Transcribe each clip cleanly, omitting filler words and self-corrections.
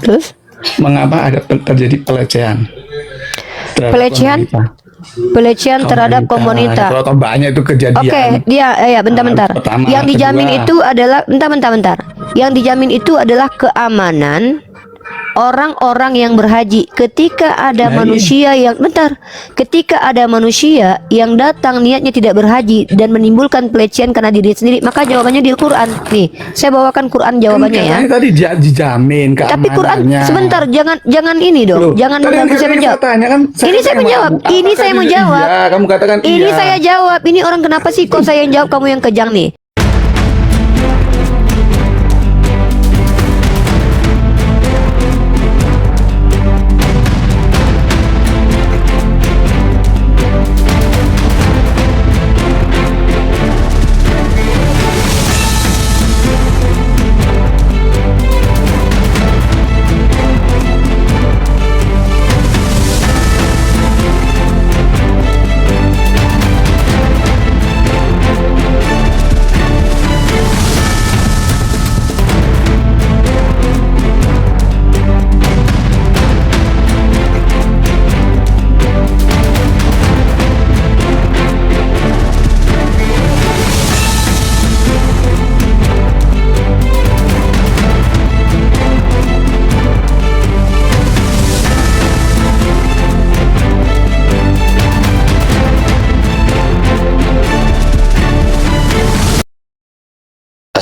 Terus Mengapa ada terjadi pelecehan? pelecehan terhadap komunitas. Kalau banyak itu kejadian. Oke, dia ya bentar-bentar. Pertama, Yang dijamin kedua. itu adalah bentar. Yang dijamin itu adalah keamanan orang-orang yang berhaji. Ketika ada manusia yang datang niatnya tidak berhaji dan menimbulkan pelecehan karena diri sendiri, maka jawabannya di Al-Quran. Nih, saya bawakan Quran jawabannya ya. Tadi dijamin keamanannya. Tapi Quran sebentar, jangan ini dong. Jangan mengganggu saya menjawab. Ini saya menjawab. Ini saya mau jawab. Iya, kamu katakan ini iya. saya jawab. Ini orang kenapa sih kok saya yang jawab, kamu yang kejang nih?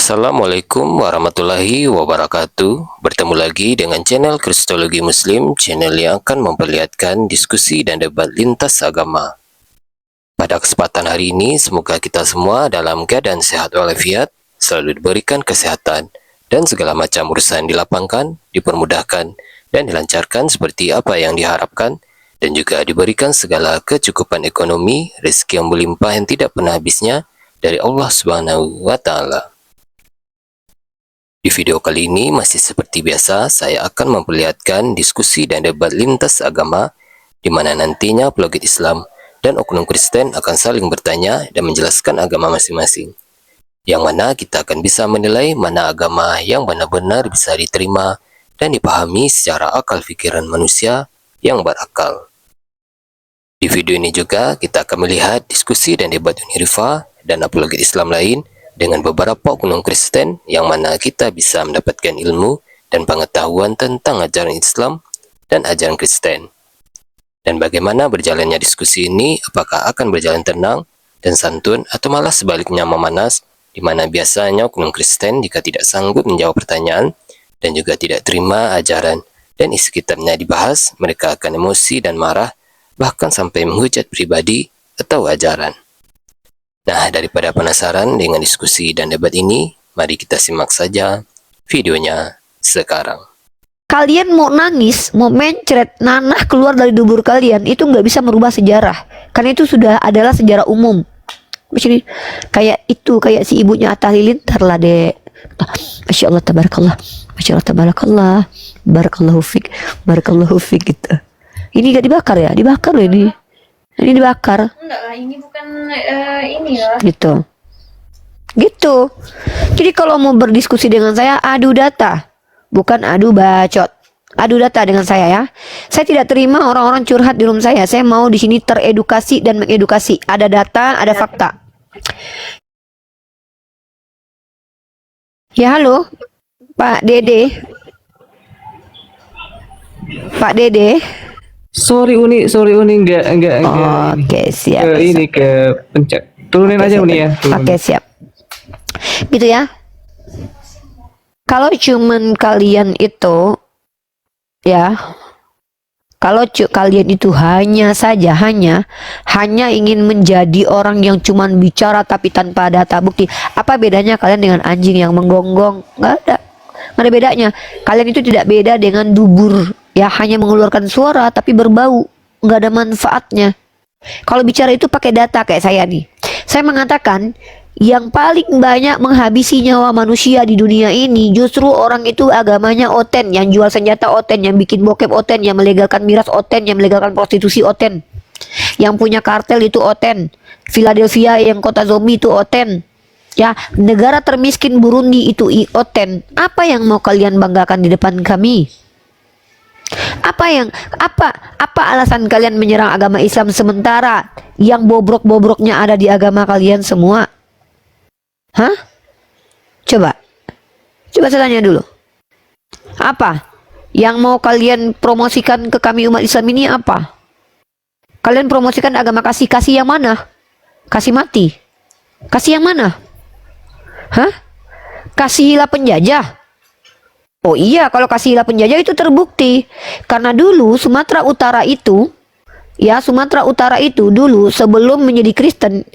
Assalamualaikum warahmatullahi wabarakatuh. Bertemu lagi dengan channel Kristologi Muslim, channel yang akan memperlihatkan diskusi dan debat lintas agama. Pada kesempatan hari ini, semoga kita semua dalam keadaan sehat walafiat, selalu diberikan kesehatan, dan segala macam urusan dilapangkan, dipermudahkan, dan dilancarkan seperti apa yang diharapkan, dan juga diberikan segala kecukupan ekonomi, rezeki yang melimpah yang tidak pernah habisnya dari Allah Subhanahu wa Ta'ala. Di video kali ini masih seperti biasa, saya akan memperlihatkan diskusi dan debat lintas agama, di mana nantinya apologet Islam dan oknum Kristen akan saling bertanya dan menjelaskan agama masing-masing. Yang mana kita akan bisa menilai mana agama yang benar-benar bisa diterima dan dipahami secara akal pikiran manusia yang berakal. Di video ini juga kita akan melihat diskusi dan debat Unirifa dan apologet Islam lain dengan beberapa oknum Kristen yang mana kita bisa mendapatkan ilmu dan pengetahuan tentang ajaran Islam dan ajaran Kristen. Dan bagaimana berjalannya diskusi ini, apakah akan berjalan tenang dan santun atau malah sebaliknya memanas, di mana biasanya oknum Kristen jika tidak sanggup menjawab pertanyaan dan juga tidak terima ajaran dan isi kitabnya dibahas, mereka akan emosi dan marah, bahkan sampai menghujat pribadi atau ajaran. Nah, daripada penasaran dengan diskusi dan debat ini, mari kita simak saja videonya sekarang. Kalian mau nangis, mau mencret, nanah keluar dari dubur kalian, itu nggak bisa merubah sejarah. Karena itu sudah adalah sejarah umum. Misalnya, kayak si ibunya Atta Halilintar lah, Dek. Masya Allah, tabarakallah. Masya Allah, tabarakallah. Barakallahu fik gitu. Ini gak dibakar ya? Dibakar loh ini. Ini dibakar. Enggak lah, ini bukan ini lah. Gitu. Jadi kalau mau berdiskusi dengan saya, adu data, bukan adu bacot. Adu data dengan saya ya. Saya tidak terima orang-orang curhat di room saya. Saya mau di sini teredukasi dan mengedukasi. Ada data, ada fakta. Ya halo, Pak Dede. Pak Dede. Sorry Uni enggak. Oke, siap. Ke pencet. Turunin aja Uni ya. Oke, siap. Gitu ya. Kalau cuman kalian itu ya, kalau kalian itu hanya ingin menjadi orang yang cuman bicara tapi tanpa data bukti, apa bedanya kalian dengan anjing yang menggonggong? Nggak ada bedanya. Kalian itu tidak beda dengan dubur, ya hanya mengeluarkan suara tapi berbau, nggak ada manfaatnya. Kalau bicara itu pakai data kayak saya nih. Saya mengatakan yang paling banyak menghabisi nyawa manusia di dunia ini justru orang itu agamanya oten, yang jual senjata oten, yang bikin bokep oten, yang melegalkan miras oten, yang melegalkan prostitusi oten, yang punya kartel itu oten, Philadelphia yang kota zombie itu oten, ya negara termiskin Burundi itu oten. Apa yang mau kalian banggakan di depan kami? Apa alasan kalian menyerang agama Islam sementara yang bobrok-bobroknya ada di agama kalian semua? Hah? Coba saya tanya dulu. Apa yang mau kalian promosikan ke kami umat Islam ini apa? Kalian promosikan agama kasih yang mana? Kasih mati? Kasih yang mana? Hah? Kasihilah penjajah? Oh iya, kalau kasihilah penjajah itu terbukti. Karena dulu Sumatera Utara itu dulu sebelum menjadi Kristen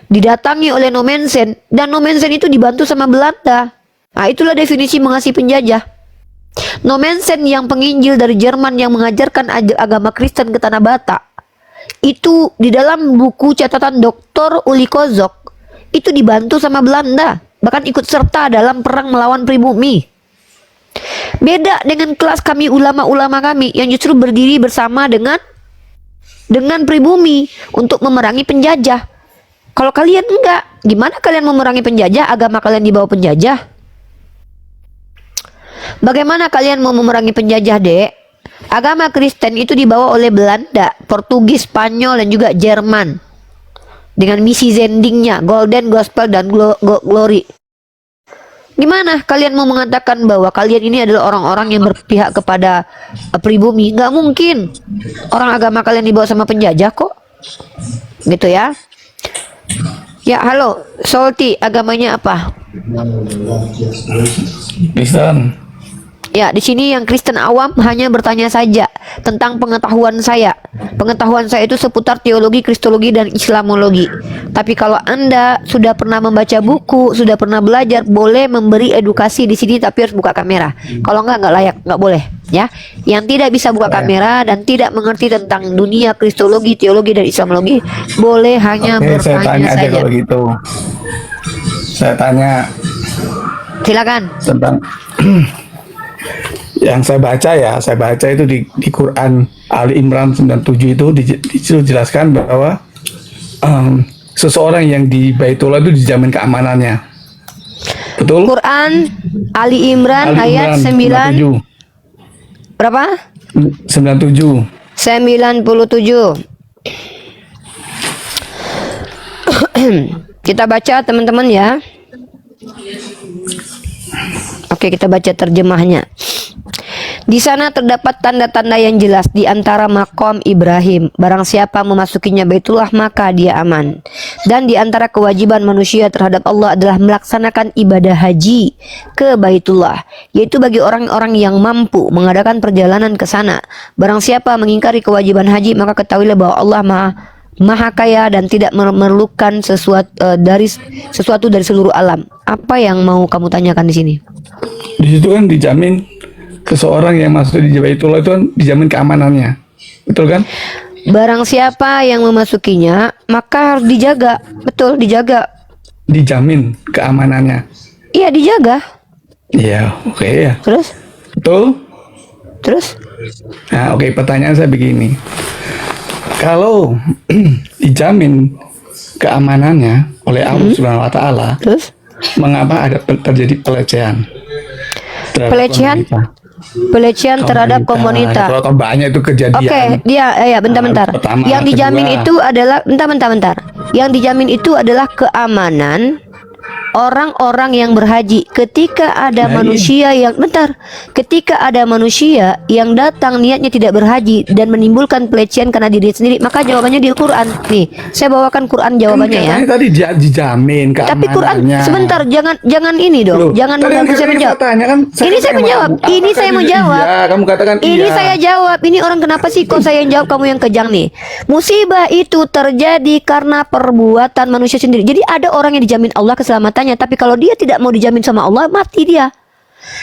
didatangi oleh Nomensen, dan Nomensen itu dibantu sama Belanda. Nah, itulah definisi mengasihi penjajah. Nomensen yang penginjil dari Jerman yang mengajarkan agama Kristen ke Tanah Batak, itu di dalam buku catatan Dr. Uli Kozok itu dibantu sama Belanda, bahkan ikut serta dalam perang melawan pribumi. Beda dengan kelas kami ulama-ulama kami yang justru berdiri bersama dengan pribumi untuk memerangi penjajah. Kalau kalian enggak, gimana kalian memerangi penjajah? Agama kalian dibawa penjajah. Bagaimana kalian mau memerangi penjajah, Dek? Agama Kristen itu dibawa oleh Belanda, Portugis, Spanyol, dan juga Jerman dengan misi zendingnya, Golden Gospel dan Glory. Gimana kalian mau mengatakan bahwa kalian ini adalah orang-orang yang berpihak kepada pribumi? Nggak mungkin. Orang agama kalian dibawa sama penjajah kok. Gitu ya. Ya, halo, Solti, agamanya apa? Kristen. Ya, di sini yang Kristen awam hanya bertanya saja tentang pengetahuan saya. Pengetahuan saya itu seputar teologi, kristologi, dan islamologi. Tapi kalau Anda sudah pernah membaca buku, sudah pernah belajar, boleh memberi edukasi di sini, tapi harus buka kamera. Kalau nggak layak, nggak boleh. Ya, yang tidak bisa buka kamera dan tidak mengerti tentang dunia kristologi, teologi, dan islamologi, boleh hanya Oke, saya bertanya tanya aja saja. kalau gitu. Saya tanya Silakan. tentang yang saya baca itu di Quran Ali Imran 97 itu dijelaskan bahwa seseorang yang di Baitullah itu dijamin keamanannya. Betul? Quran Ali Imran Ali ayat Imran 9 berapa? 97. 97. Kita baca teman-teman ya. Oke, kita baca terjemahnya. Di sana terdapat tanda-tanda yang jelas di antara makom Ibrahim. Barang siapa memasukinya Baitullah maka dia aman. Dan di antara kewajiban manusia terhadap Allah adalah melaksanakan ibadah haji ke Baitullah, yaitu bagi orang-orang yang mampu mengadakan perjalanan ke sana. Barang siapa mengingkari kewajiban haji maka ketahuilah bahwa Allah Maha kaya dan tidak memerlukan sesuatu dari seluruh alam. Apa yang mau kamu tanyakan di sini? Di situ kan dijamin seseorang yang masuk di Baitullah itu kan dijamin keamanannya. Betul kan? Barang siapa yang memasukinya maka harus dijaga. Betul, dijaga. Dijamin keamanannya. Iya, dijaga. Iya, oke ya. Terus? Betul? Terus? Nah, oke, pertanyaan saya begini. Kalau dijamin keamanannya oleh Allah Subhanahu wa taala, Terus? mengapa ada terjadi pelecehan? terhadap Pelecehan? wanita? Pelecehan terhadap komunitas. Kalau banyak itu kejadian. Oke, dia ya bentar-bentar. Pertama, Yang dijamin kedua. itu adalah bentar. Yang dijamin itu adalah keamanan orang-orang yang berhaji. Ketika ada Nah, manusia yang ketika ada manusia yang datang niatnya tidak berhaji dan menimbulkan pelecehan karena diri sendiri, maka jawabannya di Quran. Nih, saya bawakan Quran jawabannya ya. Katanya tadi dijamin keamanannya. Tapi Quran sebentar, jangan ini dong. Loh, Jangan tadi mengganggu kan saya menjawab. tanya kan, Ini saya menjawab. Ini saya menjawab. Iya, kamu katakan Ini iya. saya jawab. Ini orang kenapa sih kok saya yang jawab, kamu yang kejang nih? Musibah itu terjadi karena perbuatan manusia sendiri. Jadi ada orang yang dijamin Allah keselamatannya, tapi kalau dia tidak mau dijamin sama Allah, mati dia.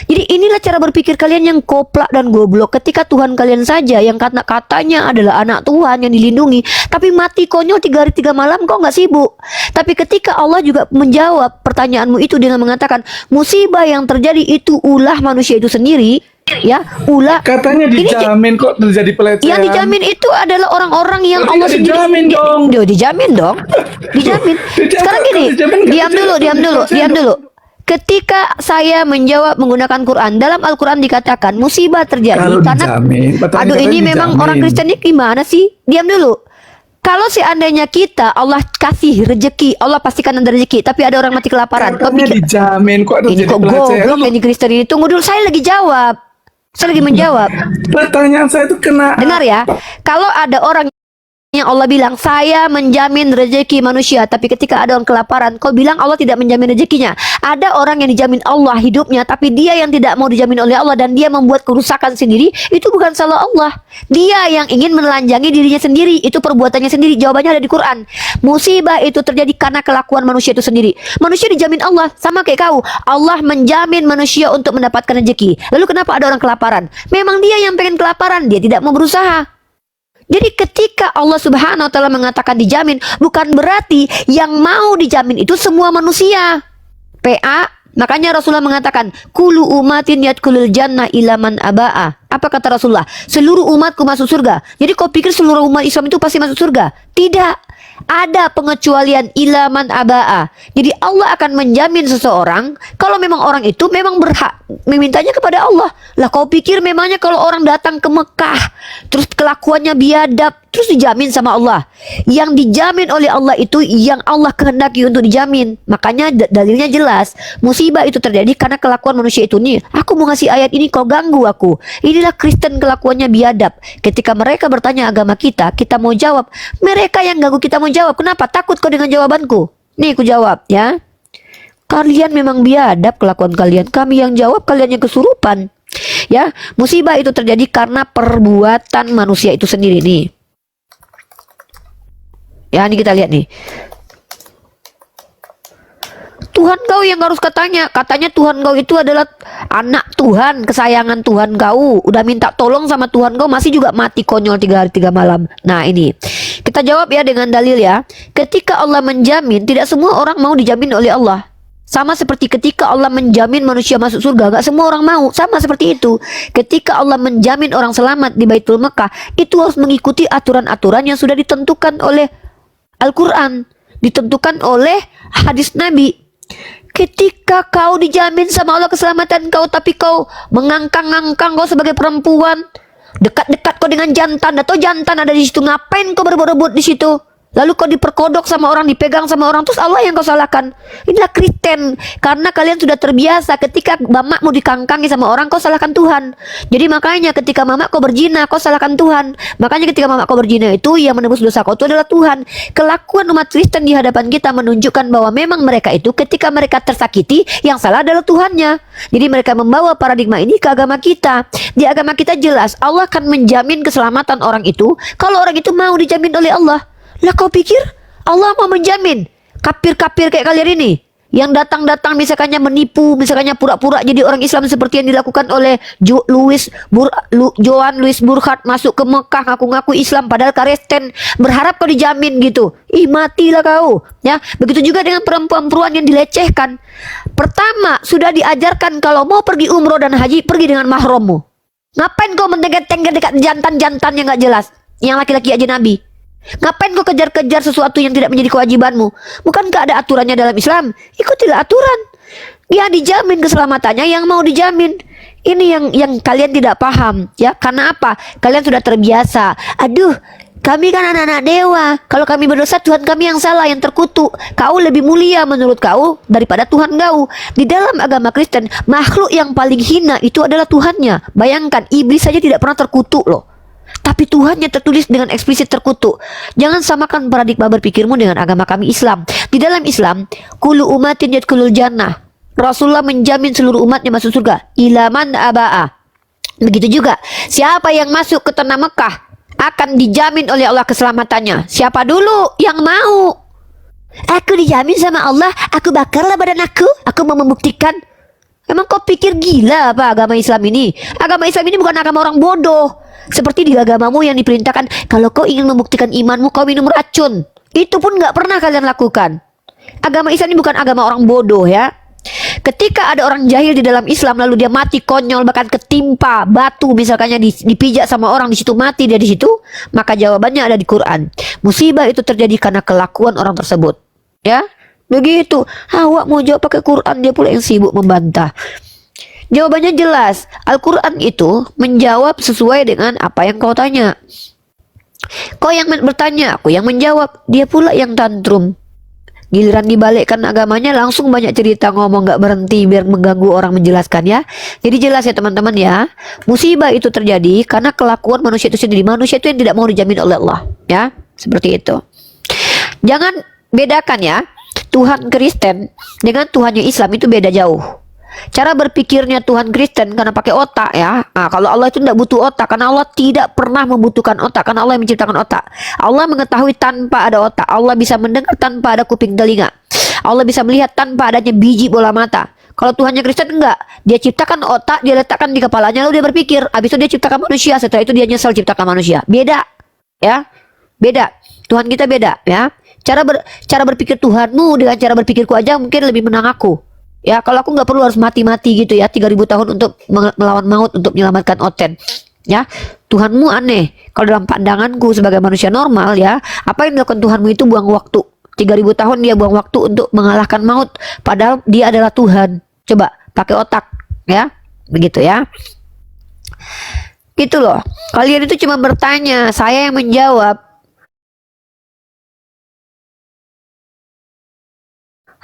Jadi inilah cara berpikir kalian yang koplak dan goblok. Ketika Tuhan kalian saja yang katanya adalah anak Tuhan yang dilindungi, tapi mati konyol 3 hari 3 malam, kok nggak sibuk. Tapi ketika Allah juga menjawab pertanyaanmu itu dengan mengatakan musibah yang terjadi itu ulah manusia itu sendiri, ya ulah. Katanya dijamin kok terjadi pelecehan. Yang dijamin itu adalah orang-orang yang Berarti Allah sendiri dijamin dong. Dijamin dong. Dijamin. Dijamin. Sekarang gini, Dijamin, diam dulu. Ketika saya menjawab menggunakan Quran, dalam Al-Quran dikatakan musibah terjadi Kalau karena dijamin, aduh ini memang orang Kristen ini gimana sih? Diam dulu. Kalau seandainya kita Allah kasih rezeki, Allah pastikan ada rezeki, tapi ada orang mati kelaparan. Kau Katanya pikir dijamin kok ada ini jadi kok pelecehan. goblok ini Kristen ini? Tunggu dulu, saya lagi jawab. Saya lagi menjawab. Pertanyaan saya itu kena Dengar ya, kalau ada orang yang Allah bilang saya menjamin rezeki manusia, tapi ketika ada orang kelaparan, kau bilang Allah tidak menjamin rezekinya. Ada orang yang dijamin Allah hidupnya, tapi dia yang tidak mau dijamin oleh Allah dan dia membuat kerusakan sendiri. Itu bukan salah Allah. Dia yang ingin menelanjangi dirinya sendiri. Itu perbuatannya sendiri. Jawabannya ada di Quran. Musibah itu terjadi karena kelakuan manusia itu sendiri. Manusia dijamin Allah, sama kayak kau. Allah menjamin manusia untuk mendapatkan rezeki. Lalu kenapa ada orang kelaparan? Memang dia yang pengen kelaparan, dia tidak mau berusaha. Jadi ketika Allah Subhanahu wa taala mengatakan dijamin, bukan berarti yang mau dijamin itu semua manusia. PA, makanya Rasulullah mengatakan, "Kullu umatin yadkhulul jannah illa man abaa." Apa kata Rasulullah? Seluruh umatku masuk surga. Jadi kau pikir seluruh umat Islam itu pasti masuk surga? Tidak. Ada pengecualian ilaman abaa. Jadi Allah akan menjamin seseorang kalau memang orang itu memang berhak memintanya kepada Allah. Lah kau pikir memangnya kalau orang datang ke Mekah terus kelakuannya biadab terus dijamin sama Allah? Yang dijamin oleh Allah itu yang Allah kehendaki untuk dijamin. Makanya dalilnya jelas. Musibah itu terjadi karena kelakuan manusia itu nih. Aku mau ngasih ayat ini kau ganggu aku. Inilah Kristen kelakuannya biadab. Ketika mereka bertanya agama kita, kita mau jawab. Mereka yang ganggu kita mau jawab. Kenapa? Takut kau dengan jawabanku. Nih aku jawab ya. Kalian memang biadab kelakuan kalian. Kami yang jawab, kalian yang kesurupan. Ya, musibah itu terjadi karena perbuatan manusia itu sendiri nih. Ya, ini kita lihat nih. Tuhan kau yang harus katanya Tuhan kau itu adalah anak Tuhan, kesayangan Tuhan kau. Udah minta tolong sama Tuhan kau masih juga mati konyol 3 hari 3 malam. Nah ini kita jawab ya dengan dalil ya. Ketika Allah menjamin, tidak semua orang mau dijamin oleh Allah. Sama seperti ketika Allah menjamin manusia masuk surga, gak semua orang mau. Sama seperti itu. Ketika Allah menjamin orang selamat di Baitul Mekah, itu harus mengikuti aturan-aturan yang sudah ditentukan oleh Al-Quran, ditentukan oleh hadis Nabi. Ketika kau dijamin sama Allah keselamatan kau, tapi kau mengangkang-angkang kau sebagai perempuan, dekat-dekat kau dengan jantan, atau jantan ada di situ, ngapain kau berebut-rebut di situ? Lalu kau diperkodok sama orang, dipegang sama orang, terus Allah yang kau salahkan. Inilah Kristen, karena kalian sudah terbiasa ketika mamamu dikangkangi sama orang, kau salahkan Tuhan. Jadi makanya ketika mama kau berzina, kau salahkan Tuhan. Makanya ketika mama kau berzina itu, yang menebus dosa kau itu adalah Tuhan. Kelakuan umat Kristen di hadapan kita menunjukkan bahwa memang mereka itu ketika mereka tersakiti, yang salah adalah Tuhannya. Jadi mereka membawa paradigma ini ke agama kita. Di agama kita jelas, Allah akan menjamin keselamatan orang itu, kalau orang itu mau dijamin oleh Allah. Lah kau pikir Allah mau menjamin kapir-kapir kayak kalian ini yang datang-datang misalkannya menipu, misalkannya pura-pura jadi orang Islam seperti yang dilakukan oleh Joan Louis Burkhardt, masuk ke Mekah ngaku-ngaku Islam padahal Kristen, berharap kau dijamin gitu. Ih, matilah kau ya. Begitu juga dengan perempuan-perempuan yang dilecehkan. Pertama, sudah diajarkan kalau mau pergi umroh dan haji, pergi dengan mahrammu. Ngapain kau mendengar-dengar dekat jantan-jantan yang gak jelas, yang laki-laki ajnabi? Ngapain kau kejar-kejar sesuatu yang tidak menjadi kewajibanmu? Bukankah ada aturannya dalam Islam? Ikutilah aturan. Ya, dijamin keselamatannya yang mau dijamin. Ini yang kalian tidak paham ya. Karena apa? Kalian sudah terbiasa. Aduh, kami kan anak-anak dewa. Kalau kami berdosa, Tuhan kami yang salah, yang terkutuk. Kau lebih mulia menurut kau daripada Tuhan kau. Di dalam agama Kristen, makhluk yang paling hina itu adalah Tuhannya. Bayangkan, iblis saja tidak pernah terkutuk loh. Tapi Tuhannya tertulis dengan eksplisit terkutuk. Jangan samakan paradigma berpikirmu dengan agama kami Islam. Di dalam Islam, kullu umatin yadkhulul jannah. Rasulullah menjamin seluruh umatnya masuk surga. Ilaman abaa. Begitu juga, siapa yang masuk ke tanah Mekah akan dijamin oleh Allah keselamatannya. Siapa dulu yang mau? Aku dijamin sama Allah, aku bakarlah badan aku mau membuktikan. Emang kau pikir gila apa agama Islam ini? Agama Islam ini bukan agama orang bodoh. Seperti di agamamu yang diperintahkan, kalau kau ingin membuktikan imanmu, kau minum racun. Itu pun gak pernah kalian lakukan. Agama Islam ini bukan agama orang bodoh ya. Ketika ada orang jahil di dalam Islam, lalu dia mati konyol, bahkan ketimpa batu, misalkannya dipijak sama orang di situ, mati dia di situ, maka jawabannya ada di Quran. Musibah itu terjadi karena kelakuan orang tersebut. Ya, Begitu. Awak mau jawab pakai Quran, dia pula yang sibuk membantah. Jawabannya jelas. Al-Quran itu menjawab sesuai dengan apa yang kau tanya. Kau yang bertanya, aku yang menjawab. Dia pula yang tantrum. Giliran dibalikkan agamanya, langsung banyak cerita, ngomong gak berhenti biar mengganggu orang menjelaskan ya. Jadi jelas ya teman-teman ya. Musibah itu terjadi karena kelakuan manusia itu sendiri. Manusia itu yang tidak mau dijamin oleh Allah ya. Seperti itu. Jangan bedakan ya. Tuhan Kristen dengan Tuhannya Islam itu beda jauh. Cara berpikirnya Tuhan Kristen karena pakai otak ya. Nah, kalau Allah itu tidak butuh otak, karena Allah tidak pernah membutuhkan otak, karena Allah yang menciptakan otak. Allah mengetahui tanpa ada otak. Allah bisa mendengar tanpa ada kuping telinga. Allah bisa melihat tanpa adanya biji bola mata. Kalau Tuhannya Kristen enggak, dia ciptakan otak, dia letakkan di kepalanya, lalu dia berpikir. Habis itu dia ciptakan manusia, setelah itu dia nyesal ciptakan manusia. Beda ya. Beda. Tuhan kita beda ya. Cara berpikir Tuhanmu dengan cara berpikirku aja mungkin lebih menang aku. Ya, kalau aku nggak perlu harus mati-mati gitu ya, 3000 tahun untuk melawan maut untuk menyelamatkan Oten. Ya, Tuhanmu aneh. Kalau dalam pandanganku sebagai manusia normal ya, apa yang dilakukan Tuhanmu itu buang waktu. 3000 tahun dia buang waktu untuk mengalahkan maut, padahal dia adalah Tuhan. Coba pakai otak ya. Begitu ya. Gitu loh. Kalian itu cuma bertanya, saya yang menjawab.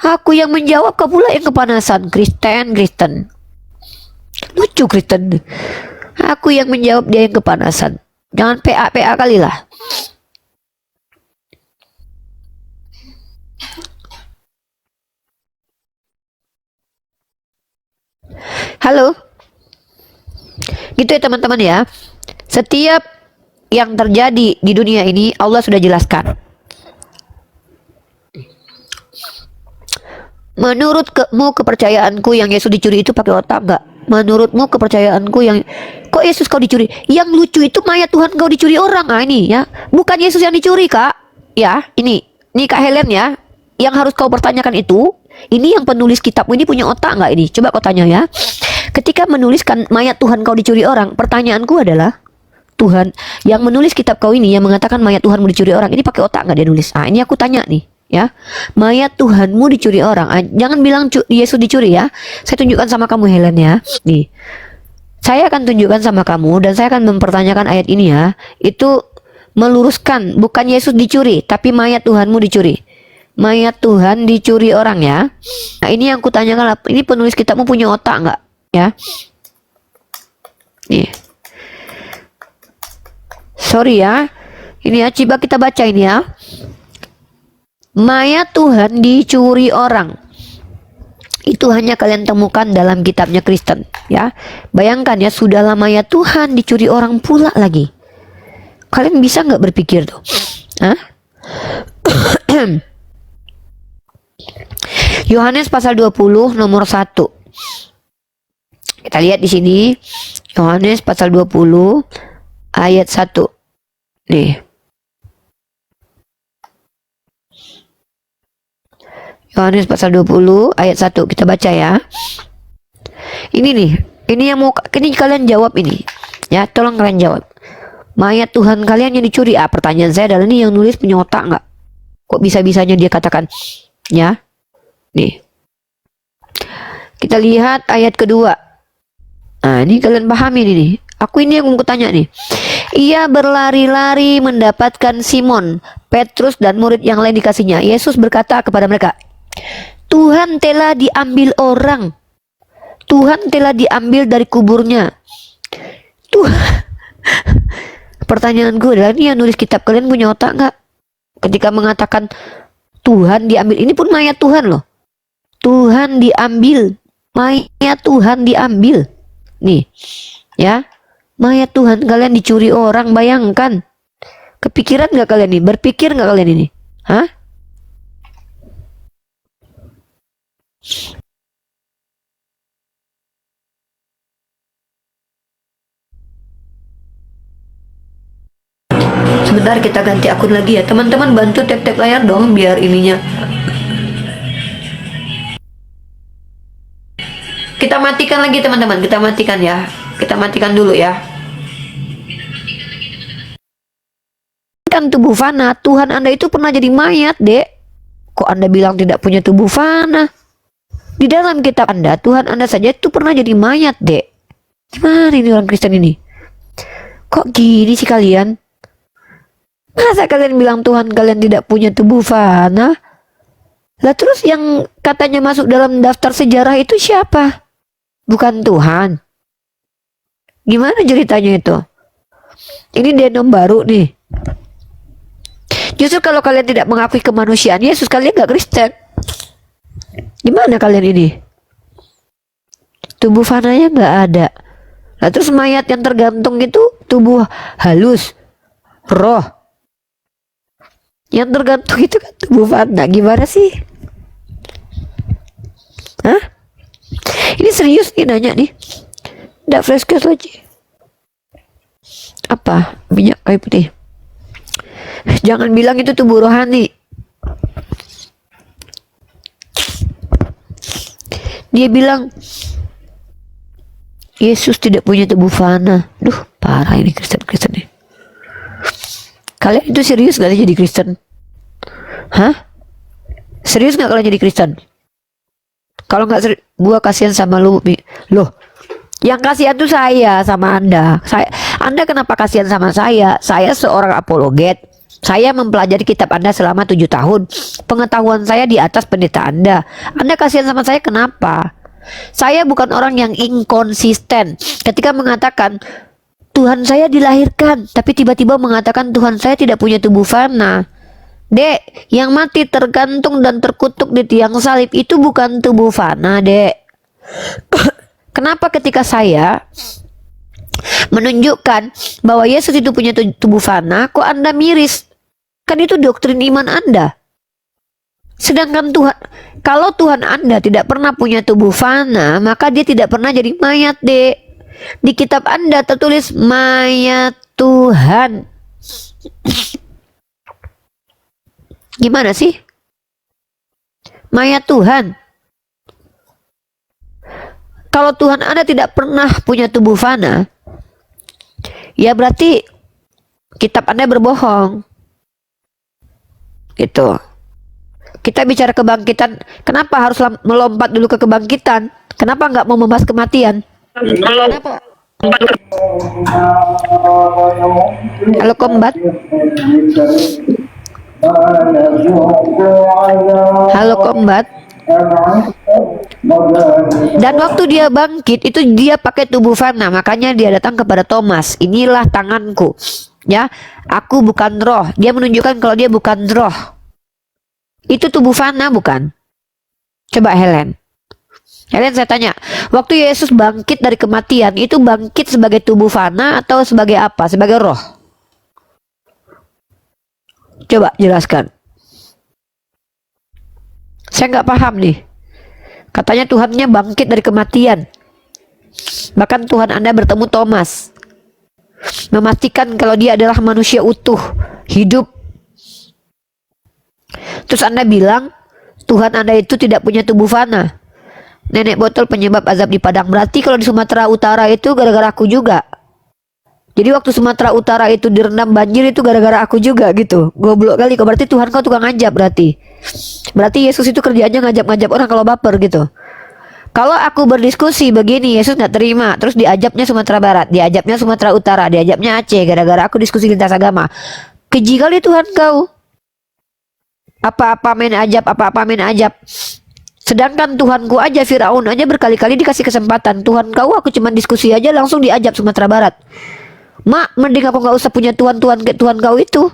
Aku yang menjawab, kau pula yang kepanasan. Kristen. Lucu Kristen. Aku yang menjawab, dia yang kepanasan. Jangan PA kali lah. Halo. Gitu ya teman-teman ya. Setiap yang terjadi di dunia ini Allah sudah jelaskan. Menurutmu kepercayaanku yang Yesus dicuri itu pakai otak gak? Menurutmu kepercayaanku yang kok Yesus kau dicuri? Yang lucu itu mayat Tuhan kau dicuri orang. Nah ini ya, bukan Yesus yang dicuri kak. Ya ini Kak Helen ya. Yang harus kau pertanyakan itu, ini yang penulis kitab ini punya otak nggak ini? Coba kau tanya ya. Ketika menuliskan mayat Tuhan kau dicuri orang, pertanyaanku adalah, Tuhan yang menulis kitab kau ini yang mengatakan mayat Tuhanmu dicuri orang, ini pakai otak nggak dia nulis? Ah ini aku tanya nih. Ya, mayat Tuhanmu dicuri orang. Jangan bilang Yesus dicuri ya. Saya tunjukkan sama kamu Helen ya. Nih, saya akan tunjukkan sama kamu dan saya akan mempertanyakan ayat ini ya. Itu meluruskan, bukan Yesus dicuri, tapi mayat Tuhanmu dicuri. Mayat Tuhan dicuri orang ya. Nah ini yang kutanyakan, ini penulis kitabmu punya otak nggak? Ya. Nih. Sorry ya. Ini ya, coba kita baca ini ya. Mayat Tuhan dicuri orang. Itu hanya kalian temukan dalam kitabnya Kristen ya. Bayangkan ya, sudahlah mayat Tuhan dicuri orang pula lagi. Kalian bisa nggak berpikir tuh? Hah? Yohanes pasal 20 nomor 1. Kita lihat di sini. Yohanes pasal 20 ayat 1. Nih. Yohanes pasal 20 ayat 1 kita baca ya. Ini nih, ini yang mau ini kalian jawab ini. Ya, tolong kalian jawab. Mayat Tuhan kalian yang dicuri. Ah, pertanyaan saya adalah ini yang nulis punya otak nggak? Kok bisa-bisanya dia katakan? Ya. Nih. Kita lihat ayat kedua. Nah, ini kalian pahami ini nih. Aku ini yang mau tanya nih. Ia berlari-lari mendapatkan Simon, Petrus dan murid yang lain dikasihnya. Yesus berkata kepada mereka, Tuhan telah diambil orang. Tuhan telah diambil dari kuburnya. Tuhan. Pertanyaanku adalah, ini yang nulis kitab kalian punya otak nggak? Ketika mengatakan Tuhan diambil, ini pun mayat Tuhan loh. Tuhan diambil, mayat Tuhan diambil. Nih, ya, mayat Tuhan kalian dicuri orang, bayangkan. Kepikiran nggak kalian nih? Berpikir nggak kalian ini? Hah? Sebentar kita ganti akun lagi ya. Teman-teman bantu tap-tap layar dong biar ininya. Kita matikan lagi teman-teman. Kita matikan ya. Kita matikan dulu ya. Kan tubuh fana. Tuhan Anda itu pernah jadi mayat, Dek. Kok Anda bilang tidak punya tubuh fana? Di dalam kitab Anda, Tuhan Anda saja itu pernah jadi mayat, Dek. Gimana ini orang Kristen ini? Kok gini sih kalian? Masa kalian bilang Tuhan kalian tidak punya tubuh fana? Lah terus yang katanya masuk dalam daftar sejarah itu siapa? Bukan Tuhan. Gimana ceritanya itu? Ini denom baru nih. Justru kalau kalian tidak mengakui kemanusiaan Yesus, kalian gak Kristen. Gimana kalian ini? Tubuh fananya gak ada. Nah, terus mayat yang tergantung itu tubuh halus, roh. Yang tergantung itu kan tubuh fana. Gimana sih? Hah? Ini serius nih nanya nih. Nggak fresh case lagi. Apa? Minyak kayu putih. Jangan bilang itu tubuh rohani. Dia bilang Yesus tidak punya tubuh fana. Duh, parah ini Kristen-Kristen nih. Kalian itu serius gak jadi Kristen? Hah? Serius gak kalian jadi Kristen? Kalau nggak serius, gua kasihan sama lu, loh. Yang kasihan tuh saya sama Anda. Anda kenapa kasihan sama saya? Saya seorang apologet. Saya mempelajari kitab Anda selama 7 tahun. Pengetahuan saya di atas pendeta Anda. Anda kasihan sama saya kenapa? Saya bukan orang yang inkonsisten ketika mengatakan Tuhan saya dilahirkan, tapi tiba-tiba mengatakan Tuhan saya tidak punya tubuh fana. Dek, yang mati tergantung dan terkutuk di tiang salib itu bukan tubuh fana, Dek. Kenapa ketika saya menunjukkan bahwa Yesus itu punya tubuh fana, kok Anda miris? Kan itu doktrin iman Anda. Sedangkan Tuhan, kalau Tuhan Anda tidak pernah punya tubuh fana, maka dia tidak pernah jadi mayat, Dek. Di kitab Anda tertulis mayat Tuhan. Gimana sih? Mayat Tuhan. Kalau Tuhan Anda tidak pernah punya tubuh fana, ya berarti kitab Anda berbohong. Gitu. Kita bicara kebangkitan, kenapa harus melompat dulu ke kebangkitan? Kenapa nggak mau membahas kematian? Kenapa? Halo Kombat. Halo Kombat. Dan waktu dia bangkit itu dia pakai tubuh fana, makanya dia datang kepada Thomas. Inilah tanganku, ya. Aku bukan roh. Dia menunjukkan kalau dia bukan roh. Itu tubuh fana bukan? Coba Helen. Helen saya tanya, waktu Yesus bangkit dari kematian itu bangkit sebagai tubuh fana atau sebagai apa? Sebagai roh? Coba jelaskan. Saya nggak paham nih. Katanya Tuhannya bangkit dari kematian. Bahkan Tuhan Anda bertemu Thomas, memastikan kalau dia adalah manusia utuh, hidup. Terus Anda bilang Tuhan Anda itu tidak punya tubuh fana. Nenek botol penyebab azab di Padang. Berarti kalau di Sumatera Utara itu gara-gara aku juga. Jadi waktu Sumatera Utara itu direndam banjir itu gara-gara aku juga gitu. Goblok kali kok. Berarti Tuhan kau tukang ngajak berarti. Berarti Yesus itu kerjaannya ngajak-ngajak orang kalau baper gitu. Kalau aku berdiskusi begini Yesus nggak terima, terus diajabnya Sumatera Barat, diajabnya Sumatera Utara, diajabnya Aceh gara-gara aku diskusi lintas agama. Keji kali Tuhan kau. Apa-apa main ajab, apa-apa main ajab. Sedangkan Tuhanku aja Firaun aja berkali-kali dikasih kesempatan. Tuhan kau aku cuma diskusi aja langsung diajab Sumatera Barat. Mak, mending aku nggak usah punya Tuhan-Tuhan kayak Tuhan kau itu.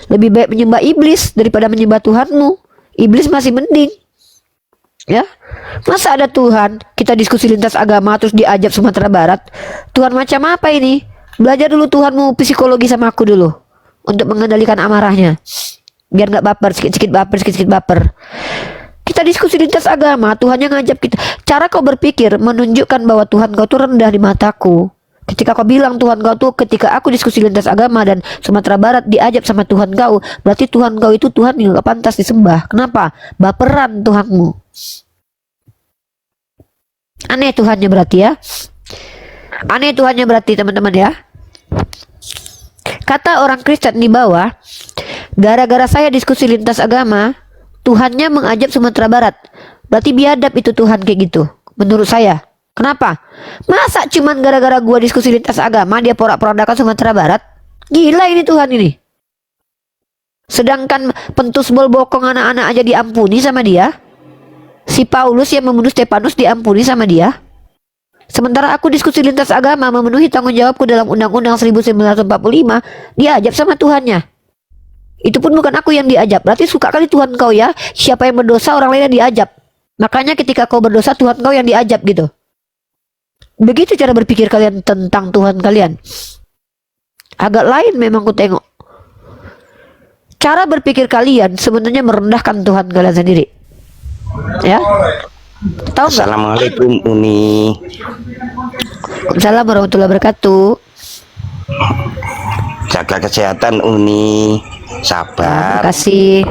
Lebih baik menyembah iblis daripada menyembah Tuhanmu. Iblis masih mending. Ya, masa ada Tuhan kita diskusi lintas agama terus diajab Sumatera Barat? Tuhan macam apa ini? Belajar dulu Tuhanmu psikologi sama aku dulu untuk mengendalikan amarahnya. Biar nggak baper, sikit-sikit baper. Kita diskusi lintas agama, Tuhannya ngajak kita. Cara kau berpikir menunjukkan bahwa Tuhan kau tuh rendah di mataku. Ketika kau bilang Tuhan kau tuh, ketika aku diskusi lintas agama dan Sumatera Barat diajab sama Tuhan kau, berarti Tuhan kau itu Tuhan yang gak pantas disembah. Kenapa? Baperan Tuhanmu. Aneh Tuhannya berarti ya. Aneh Tuhannya berarti teman-teman ya. Kata orang Kristen di bawah, gara-gara saya diskusi lintas agama, Tuhannya mengajab Sumatera Barat. Berarti biadab itu Tuhan kayak gitu. Menurut saya. Kenapa? Masa cuman gara-gara gua diskusi lintas agama dia porak-porandakan Sumatera Barat? Gila ini Tuhan ini. Sedangkan pentus bol bokong anak-anak aja diampuni sama dia. Si Paulus yang membunuh Stefanus diampuni sama dia. Sementara aku diskusi lintas agama memenuhi tanggung jawabku dalam Undang-Undang 1945, diajab sama Tuhannya. Itu pun bukan aku yang diajab. Berarti suka kali Tuhan kau ya. Siapa yang berdosa orang lain yang diajab. Makanya ketika kau berdosa Tuhan kau yang diajab gitu. Begitu cara berpikir kalian tentang Tuhan kalian. Agak lain memang ku tengok. Cara berpikir kalian sebenarnya merendahkan Tuhan kalian sendiri. Ya. Tahu nggak? Assalamualaikum Uni. Waalaikumsalam warahmatullahi wabarakatuh. Jaga kesehatan Uni. Terima Sabar. kasih.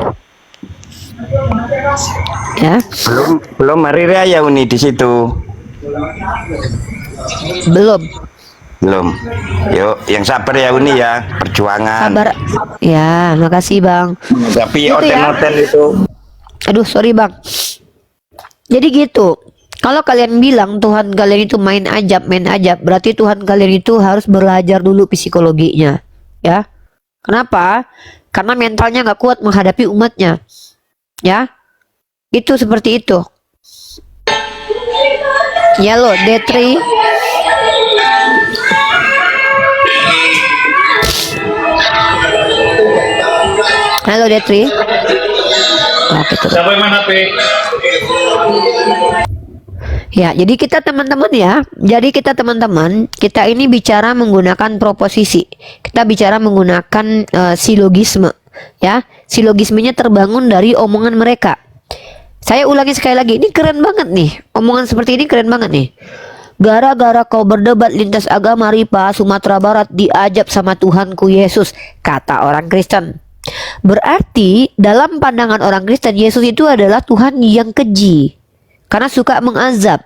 Ya, Belum hari raya Uni di situ. belum. Belum. Yuk, yang sabar ya Uni ya. Perjuangan. Sabar. Ya, makasih Bang. Tapi Gitu ya. hotel-hotel itu. Aduh, sorry Bang. Jadi gitu. Kalau kalian bilang Tuhan kalian itu main ajab, berarti Tuhan kalian itu harus belajar dulu psikologinya. Ya. Kenapa? Karena mentalnya nggak kuat menghadapi umatnya. Ya. Itu seperti itu. Ya lo, D3. Halo D3. Oke tuh. Siapa yang mana, Pe? Ya, jadi kita teman-teman ya. Jadi kita teman-teman, kita ini bicara menggunakan proposisi. Kita bicara menggunakan silogisme, ya. Silogismenya terbangun dari omongan mereka. Saya ulangi sekali lagi, ini keren banget nih. Omongan seperti ini keren banget nih. Gara-gara kau berdebat lintas agama Ripa, Sumatera Barat diajab sama Tuhanku Yesus, kata orang Kristen. Berarti dalam pandangan orang Kristen, Yesus itu adalah Tuhan yang keji. Karena suka mengazab.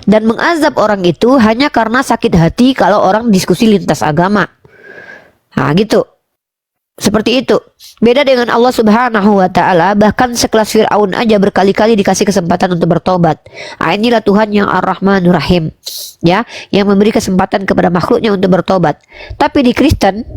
Dan mengazab orang itu hanya karena sakit hati kalau orang diskusi lintas agama. Nah gitu. Seperti itu. Beda dengan Allah Subhanahu wa ta'ala. Bahkan sekelas Fir'aun aja berkali-kali dikasih kesempatan untuk bertobat. Nah, inilah Tuhan yang Ar-Rahmanur Rahim, ya, yang memberi kesempatan kepada makhluknya untuk bertobat. Tapi di Kristen,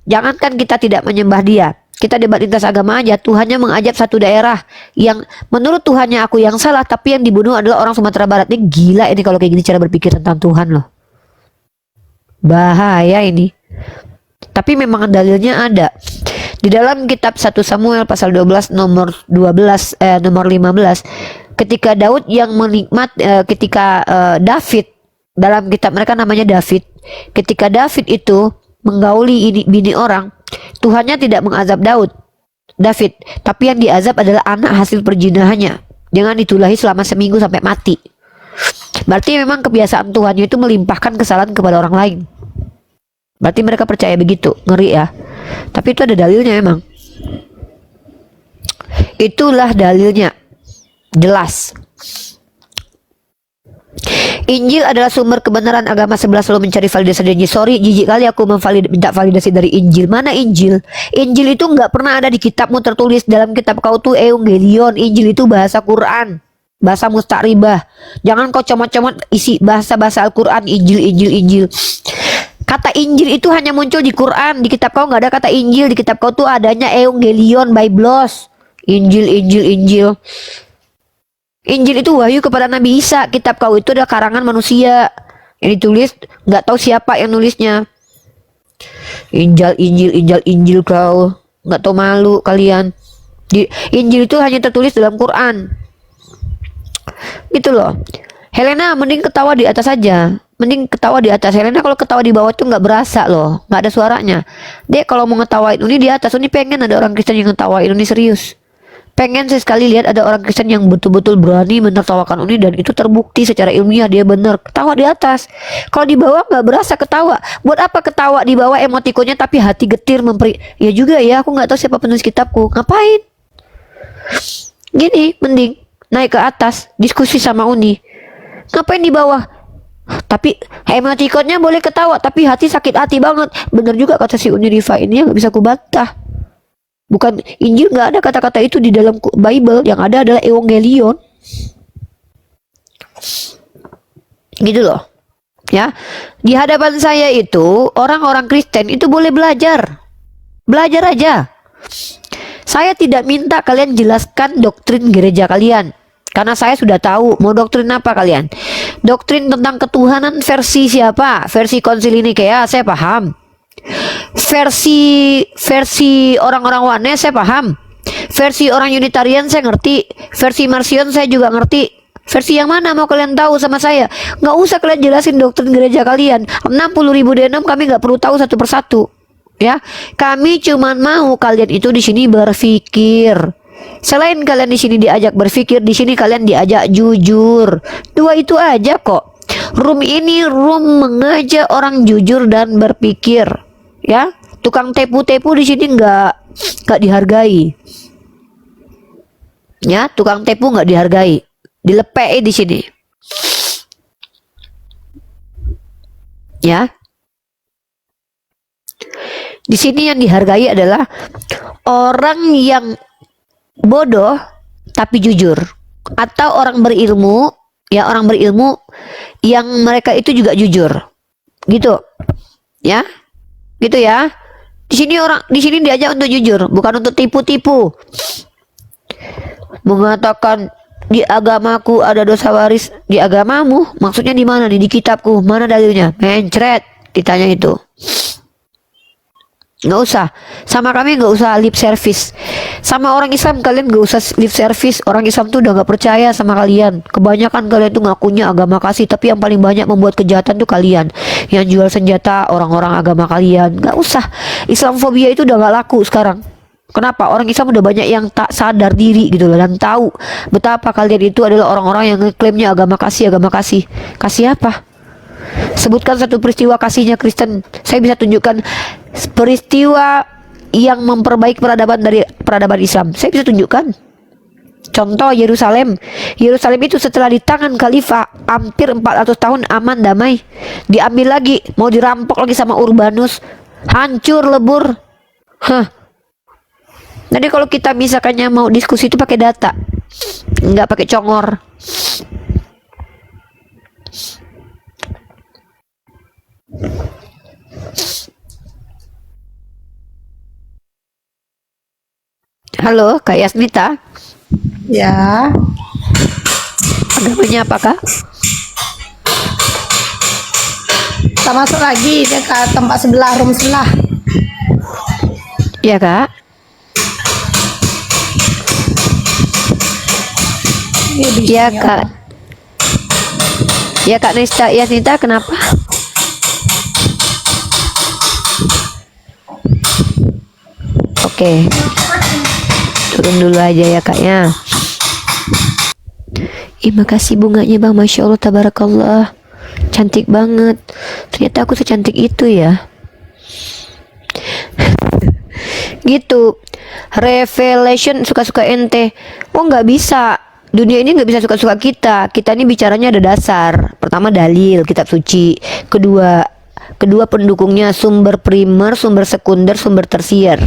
jangankan kita tidak menyembah dia, kita debat lintas agama aja, Tuhannya mengajab satu daerah yang menurut Tuhannya aku yang salah, tapi yang dibunuh adalah orang Sumatera Barat. Ini gila ini kalau kayak gini cara berpikir tentang Tuhan loh. Bahaya ini. Tapi memang dalilnya ada. Di dalam kitab 1 Samuel pasal 12 nomor 15, ketika Daud yang ketika David, dalam kitab mereka namanya David, ketika David itu menggauli bini orang, Tuhannya tidak mengazab David, tapi yang diazab adalah anak hasil perjinahannya, jangan ditulahi selama seminggu sampai mati. Berarti memang kebiasaan Tuhannya itu melimpahkan kesalahan kepada orang lain. Berarti mereka percaya begitu. Ngeri ya. Tapi itu ada dalilnya emang. Itulah dalilnya. Jelas. Injil adalah sumber kebenaran agama sebelah, selalu mencari validasi dari Injil. Sorry, jijik kali aku minta validasi dari Injil. Mana Injil? Injil itu nggak pernah ada di kitabmu tertulis. Dalam kitab kau tuh Evangelion. Injil itu bahasa Quran, bahasa musta'ribah. Jangan kau comot-comot isi bahasa-bahasa Al-Quran. Injil. Kata Injil itu hanya muncul di Quran. Di kitab kau nggak ada kata Injil. Di kitab kau tuh adanya Evangelion, Biblos. Injil. Injil itu wahyu kepada Nabi Isa. Kitab kau itu adalah karangan manusia yang ditulis, nggak tahu siapa yang nulisnya. Injil kau, nggak tahu malu kalian. Injil itu hanya tertulis dalam Quran. Gitu loh. Helena mending ketawa di atas saja. Mending ketawa di atas. Helena kalau ketawa di bawah tuh nggak berasa loh, nggak ada suaranya. Dia kalau mau ngetawain Uni di atas, Uni pengen ada orang Kristen yang ngetawain Uni serius. Pengen sekali lihat ada orang Kristen yang betul-betul berani menertawakan Uni, dan itu terbukti secara ilmiah dia benar. Ketawa di atas. Kalau di bawah nggak berasa ketawa. Buat apa ketawa di bawah emotikonnya tapi hati getir ya juga ya, aku nggak tahu siapa penulis kitabku. Ngapain? Gini, mending naik ke atas, diskusi sama Uni. Ngapain di bawah? Tapi emotikonnya boleh ketawa, tapi hati sakit hati banget. Bener juga kata si Uni Rifa ini, yang nggak bisa kubantah. Bukan Injil, nggak ada kata-kata itu di dalam Bible. Yang ada adalah Evangelion. Gitu loh. Ya, di hadapan saya itu orang-orang Kristen itu boleh belajar. Belajar aja. Saya tidak minta kalian jelaskan doktrin gereja kalian, karena saya sudah tahu mau doktrin apa kalian. Doktrin tentang ketuhanan versi siapa? Versi Konsili Nikea saya paham. Versi orang-orang Wane saya paham. Versi orang Unitarian saya ngerti. Versi Marcion saya juga ngerti. Versi yang mana mau kalian tahu sama saya? Nggak usah kalian jelasin doktrin gereja kalian. 60.000 denom kami nggak perlu tahu satu persatu. Ya, kami cuma mau kalian itu di sini berpikir. Selain kalian di sini diajak berpikir, di sini kalian diajak jujur. Dua itu aja kok. Room ini room mengajak orang jujur dan berpikir. Ya, tukang tepu-tepu di sini nggak dihargai. Ya, tukang tepu nggak dihargai. Dilepei di sini. Ya. Di sini yang dihargai adalah orang yang bodoh tapi jujur, atau orang berilmu, ya orang berilmu yang mereka itu juga jujur. Gitu. Ya. Gitu ya. Di sini diajak untuk jujur, bukan untuk tipu-tipu. Mengatakan di agamaku ada dosa waris. Di agamamu maksudnya di mana nih? Di kitabku mana dalilnya? Mencret ditanya itu. Nggak usah, sama kami nggak usah lip service. Sama orang Islam kalian nggak usah lip service. Orang Islam tuh udah nggak percaya sama kalian. Kebanyakan kalian tuh ngakunya agama kasih, tapi yang paling banyak membuat kejahatan tuh kalian. Yang jual senjata orang-orang agama kalian. Nggak usah. Islamfobia itu udah nggak laku sekarang. Kenapa? Orang Islam udah banyak yang tak sadar diri gitu loh, dan tahu betapa kalian itu adalah orang-orang yang ngeklaimnya agama kasih, agama kasih. Kasih apa? Sebutkan satu peristiwa kasihnya Kristen. Saya bisa tunjukkan peristiwa yang memperbaiki peradaban Islam. Saya bisa tunjukkan. Contoh Yerusalem. Yerusalem itu setelah di tangan khalifah hampir 400 tahun aman damai. Diambil lagi, mau dirampok lagi sama Urbanus. Hancur lebur. Jadi kalau kita misalkannya mau diskusi itu pakai data, nggak pakai congor. Halo, Kak Yasmita. Ya, Agamanya apa, Kak? kita masuk lagi ke tempat sebelah, room sebelah. Iya, Kak. Iya, Kak. Ya, Kak Nesta, Yasmita, kenapa? Oke. Turun dulu aja ya, Kak ya. Makasih bunganya, Bang. Masya Allah, tabarakallah. Cantik banget. Ternyata aku secantik itu ya. Gitu. Revelation suka-suka ente. Oh, nggak bisa. Dunia ini nggak bisa suka-suka kita. Kita ini bicaranya ada dasar. Pertama dalil, kitab suci. Kedua pendukungnya, sumber primer, sumber sekunder, sumber tersier.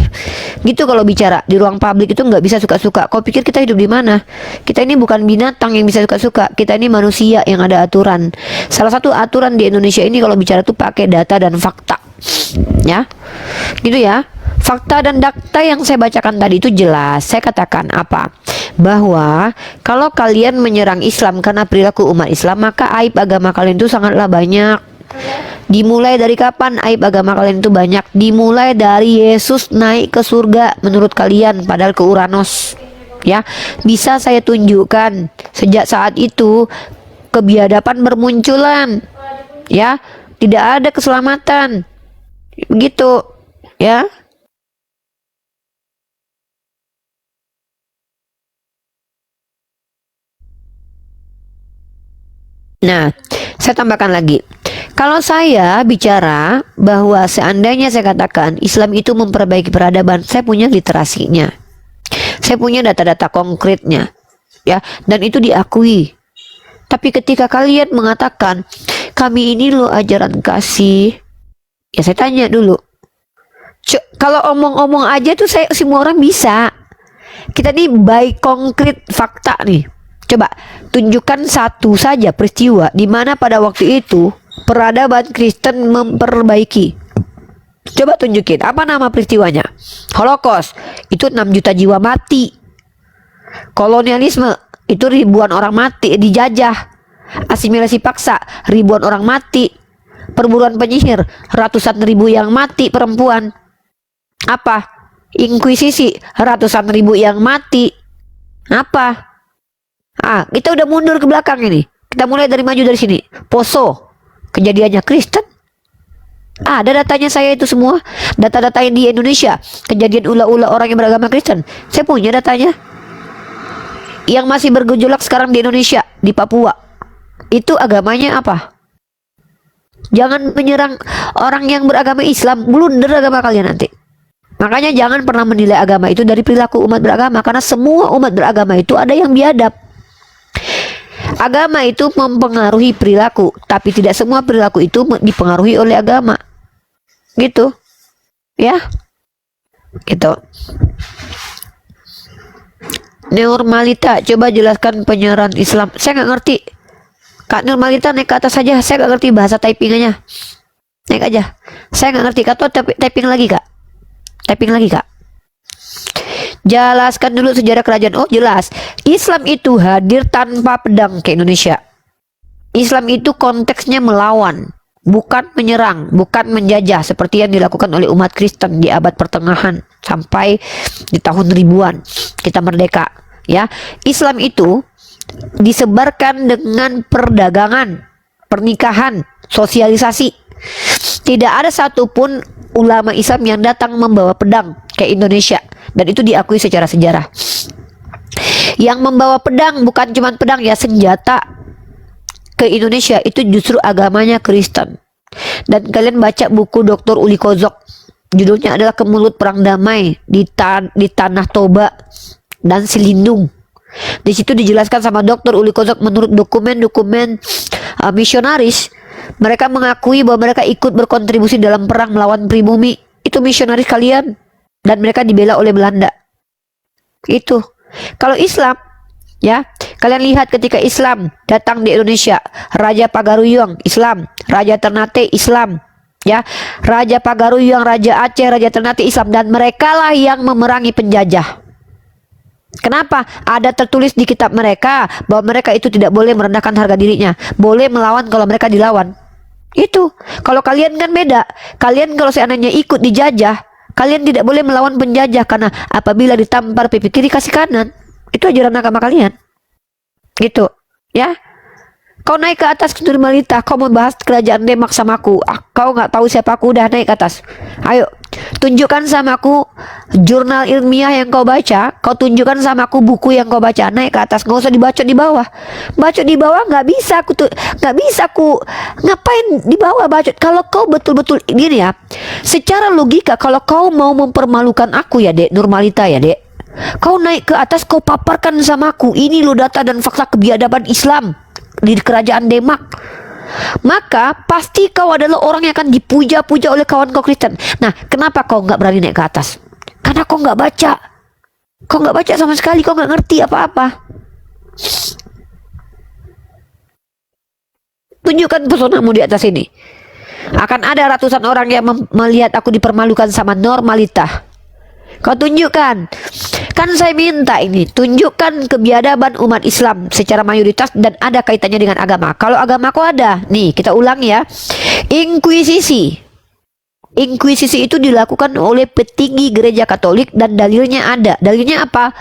Gitu kalau bicara di ruang publik itu nggak bisa suka-suka. Kau pikir kita hidup di mana? Kita ini bukan binatang yang bisa suka-suka. Kita ini manusia yang ada aturan. Salah satu aturan di Indonesia ini kalau bicara tuh pakai data dan fakta. Ya, gitu ya. Fakta dan data yang saya bacakan tadi itu jelas. Saya katakan apa? Bahwa kalau kalian menyerang Islam karena perilaku umat Islam, maka aib agama kalian itu sangatlah banyak. Dimulai dari kapan aib agama kalian itu banyak? Dimulai dari Yesus naik ke surga menurut kalian, padahal ke Uranus. Ya, bisa saya tunjukkan sejak saat itu kebiadaban bermunculan. Ya, tidak ada keselamatan. Begitu, ya. Nah, saya tambahkan lagi. Kalau saya bicara bahwa seandainya saya katakan Islam itu memperbaiki peradaban, saya punya literasinya. Saya punya data-data konkretnya. Ya, dan itu diakui. Tapi ketika kalian mengatakan kami ini loh ajaran kasih, ya saya tanya dulu. Kalau omong-omong aja tuh semua orang bisa. Kita nih by konkret fakta nih. Coba tunjukkan satu saja peristiwa di mana pada waktu itu peradaban Kristen memperbaiki. Coba tunjukin apa nama peristiwanya. Holocaust itu 6 juta jiwa mati. Kolonialisme itu ribuan orang mati dijajah. Asimilasi paksa ribuan orang mati. Perburuan penyihir ratusan ribu yang mati perempuan. Apa? Inkuisisi ratusan ribu yang mati. Apa? Kita udah mundur ke belakang ini. Kita mulai dari maju dari sini. Poso, kejadiannya Kristen. Ada datanya saya itu semua. Data-data yang di Indonesia, kejadian ula-ula orang yang beragama Kristen. Saya punya datanya. Yang masih bergejolak sekarang di Indonesia, di Papua. Itu agamanya apa? Jangan menyerang orang yang beragama Islam. Blunder agama kalian nanti. Makanya jangan pernah menilai agama itu dari perilaku umat beragama. Karena semua umat beragama itu ada yang biadab. Agama itu mempengaruhi perilaku, tapi tidak semua perilaku itu dipengaruhi oleh agama. Gitu. Ya. Gitu. Normalita, coba jelaskan penyiaran Islam. Saya nggak ngerti. Kak Normalita naik ke atas saja. Saya nggak ngerti bahasa typingannya. Naik aja. Saya nggak ngerti. Kak, typing lagi, Kak. Typing lagi, Kak. Jelaskan dulu sejarah kerajaan. Oh, jelas. Islam itu hadir tanpa pedang ke Indonesia. Islam itu konteksnya melawan, bukan menyerang, bukan menjajah seperti yang dilakukan oleh umat Kristen di abad pertengahan sampai di tahun ribuan kita merdeka, ya. Islam itu disebarkan dengan perdagangan, pernikahan, sosialisasi. Tidak ada satupun ulama Islam yang datang membawa pedang ke Indonesia, dan itu diakui secara sejarah. Yang membawa pedang bukan cuma pedang ya, senjata ke Indonesia itu justru agamanya Kristen. Dan kalian baca buku Dr. Uli Kozok, judulnya adalah Kemelut Perang Damai di Tanah Toba dan Silindung. Di situ dijelaskan sama Dr. Uli Kozok, menurut dokumen-dokumen misionaris, mereka mengakui bahwa mereka ikut berkontribusi dalam perang melawan pribumi. Itu misionaris kalian, dan mereka dibela oleh Belanda. Itu. Kalau Islam, ya, kalian lihat ketika Islam datang di Indonesia, Raja Pagaruyung Islam, Raja Ternate Islam, ya, Raja Pagaruyung, Raja Aceh, Raja Ternate Islam, dan merekalah yang memerangi penjajah. Kenapa? Ada tertulis di kitab mereka bahwa mereka itu tidak boleh merendahkan harga dirinya, boleh melawan kalau mereka dilawan. Itu. Kalau kalian kan beda. Kalian kalau seandainya ikut dijajah, kalian tidak boleh melawan penjajah, karena apabila ditampar pipi kiri kasih kanan. Itu ajaran agama kalian. Gitu, ya. Kau naik ke atas Normalita, kau mau bahas kerajaan Demak sama aku. Kau nggak tahu siapa aku, udah naik ke atas. Ayo, tunjukkan sama aku jurnal ilmiah yang kau baca. Kau tunjukkan sama aku buku yang kau baca. Naik ke atas, nggak usah dibacot di bawah. Bacot di bawah nggak bisa aku tuh, nggak bisa aku. Ngapain di bawah bacot? Kalau kau betul-betul gini ya, secara logika kalau kau mau mempermalukan aku ya Dek, Normalita ya Dek, kau naik ke atas, kau paparkan sama aku. Ini lo data dan fakta kebiadaban Islam di kerajaan Demak. Maka pasti kau adalah orang yang akan dipuja-puja oleh kawan kau Kristen. Nah, kenapa kau nggak berani naik ke atas? Karena kau nggak baca. Kau nggak baca sama sekali. Kau nggak ngerti apa-apa. Tunjukkan pesonamu di atas ini. Akan ada ratusan orang yang melihat aku dipermalukan sama Normalita. Kau tunjukkan. Kan saya minta ini, tunjukkan kebiadaban umat Islam secara mayoritas dan ada kaitannya dengan agama. Kalau agamaku ada, nih kita ulang ya. Inkuisisi. Inkuisisi itu dilakukan oleh petinggi gereja Katolik dan dalilnya ada. Dalilnya apa?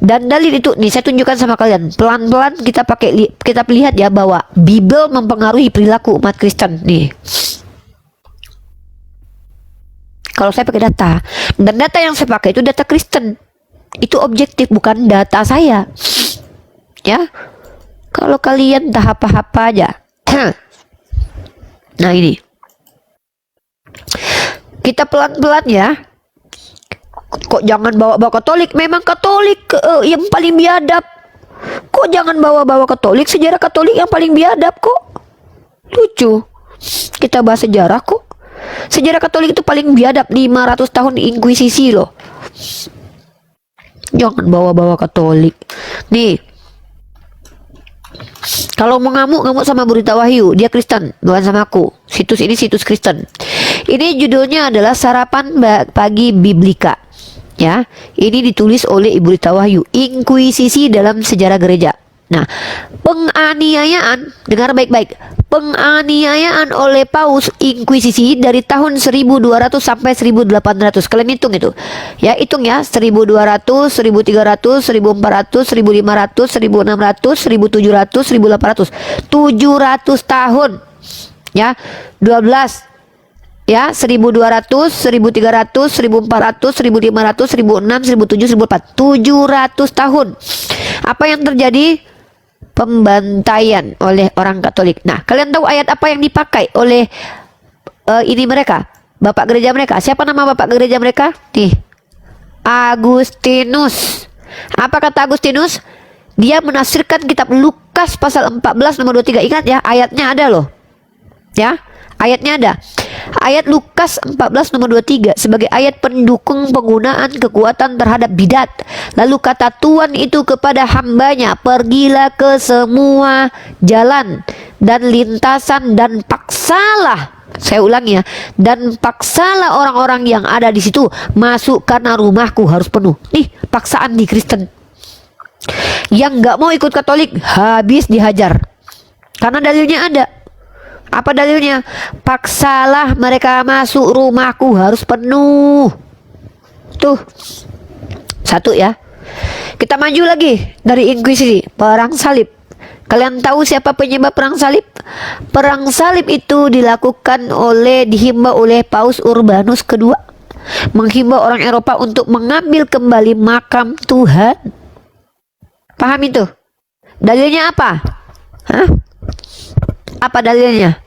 Dan dalil itu nih saya tunjukkan sama kalian. Pelan-pelan kita lihat ya bahwa Bible mempengaruhi perilaku umat Kristen nih. Kalau saya pakai data, dan data yang saya pakai itu data Kristen, itu objektif, bukan data saya, ya. Kalau kalian tak apa-apa aja. Nah ini, kita pelan-pelan ya. Kok jangan bawa-bawa Katolik? Memang Katolik yang paling biadab. Kok jangan bawa-bawa Katolik? Sejarah Katolik yang paling biadab kok. Lucu. Kita bahas sejarah kok. Sejarah Katolik itu paling biadab, 500 tahun inkuisisi loh. Jangan bawa-bawa Katolik. Nih, kalau mau ngamuk sama Berita Wahyu, dia Kristen, bukan sama aku. Situs ini situs Kristen. Ini judulnya adalah Sarapan Pagi Biblika. Ya, ini ditulis oleh Ibu Rita Wahyu, Inkuisisi dalam Sejarah Gereja. Nah, penganiayaan, dengar baik-baik, penganiayaan oleh Paus Inkuisisi dari tahun 1200 sampai 1800. Kalian hitung itu. Ya, hitung ya, 1200, 1300, 1400, 1500, 1600, 1700, 1800. 700 tahun. Ya, 12. Ya, 1200, 1300, 1400, 1500, 1600, 1700, 1400. 700 tahun. Apa yang terjadi? Pembantaian oleh orang Katolik. Nah, kalian tahu ayat apa yang dipakai oleh ini mereka, bapak gereja mereka? Siapa nama bapak gereja mereka? Nih, Agustinus. Apa kata Agustinus? Dia menafsirkan kitab Lukas pasal 14 nomor 23. Ingat ya, ayatnya ada loh. Ya, ayatnya ada. Ayat Lukas 14 nomor 23 sebagai ayat pendukung penggunaan kekuatan terhadap bidat. Lalu kata Tuhan itu kepada hambanya, pergilah ke semua jalan dan lintasan dan paksalah, saya ulangi ya, dan paksalah orang-orang yang ada di situ masuk karena rumahku harus penuh. Nih, paksaan di Kristen. Yang nggak mau ikut Katolik habis dihajar. Karena dalilnya ada. Apa dalilnya? Paksalah mereka masuk, rumahku harus penuh. Tuh. Satu ya. Kita maju lagi dari inkuisisi, perang salib. Kalian tahu siapa penyebab perang salib? Perang salib itu dihimbau oleh Paus Urbanus kedua, menghimbau orang Eropa untuk mengambil kembali makam Tuhan. Paham itu? Dalilnya apa? Hah? Apa dalilnya?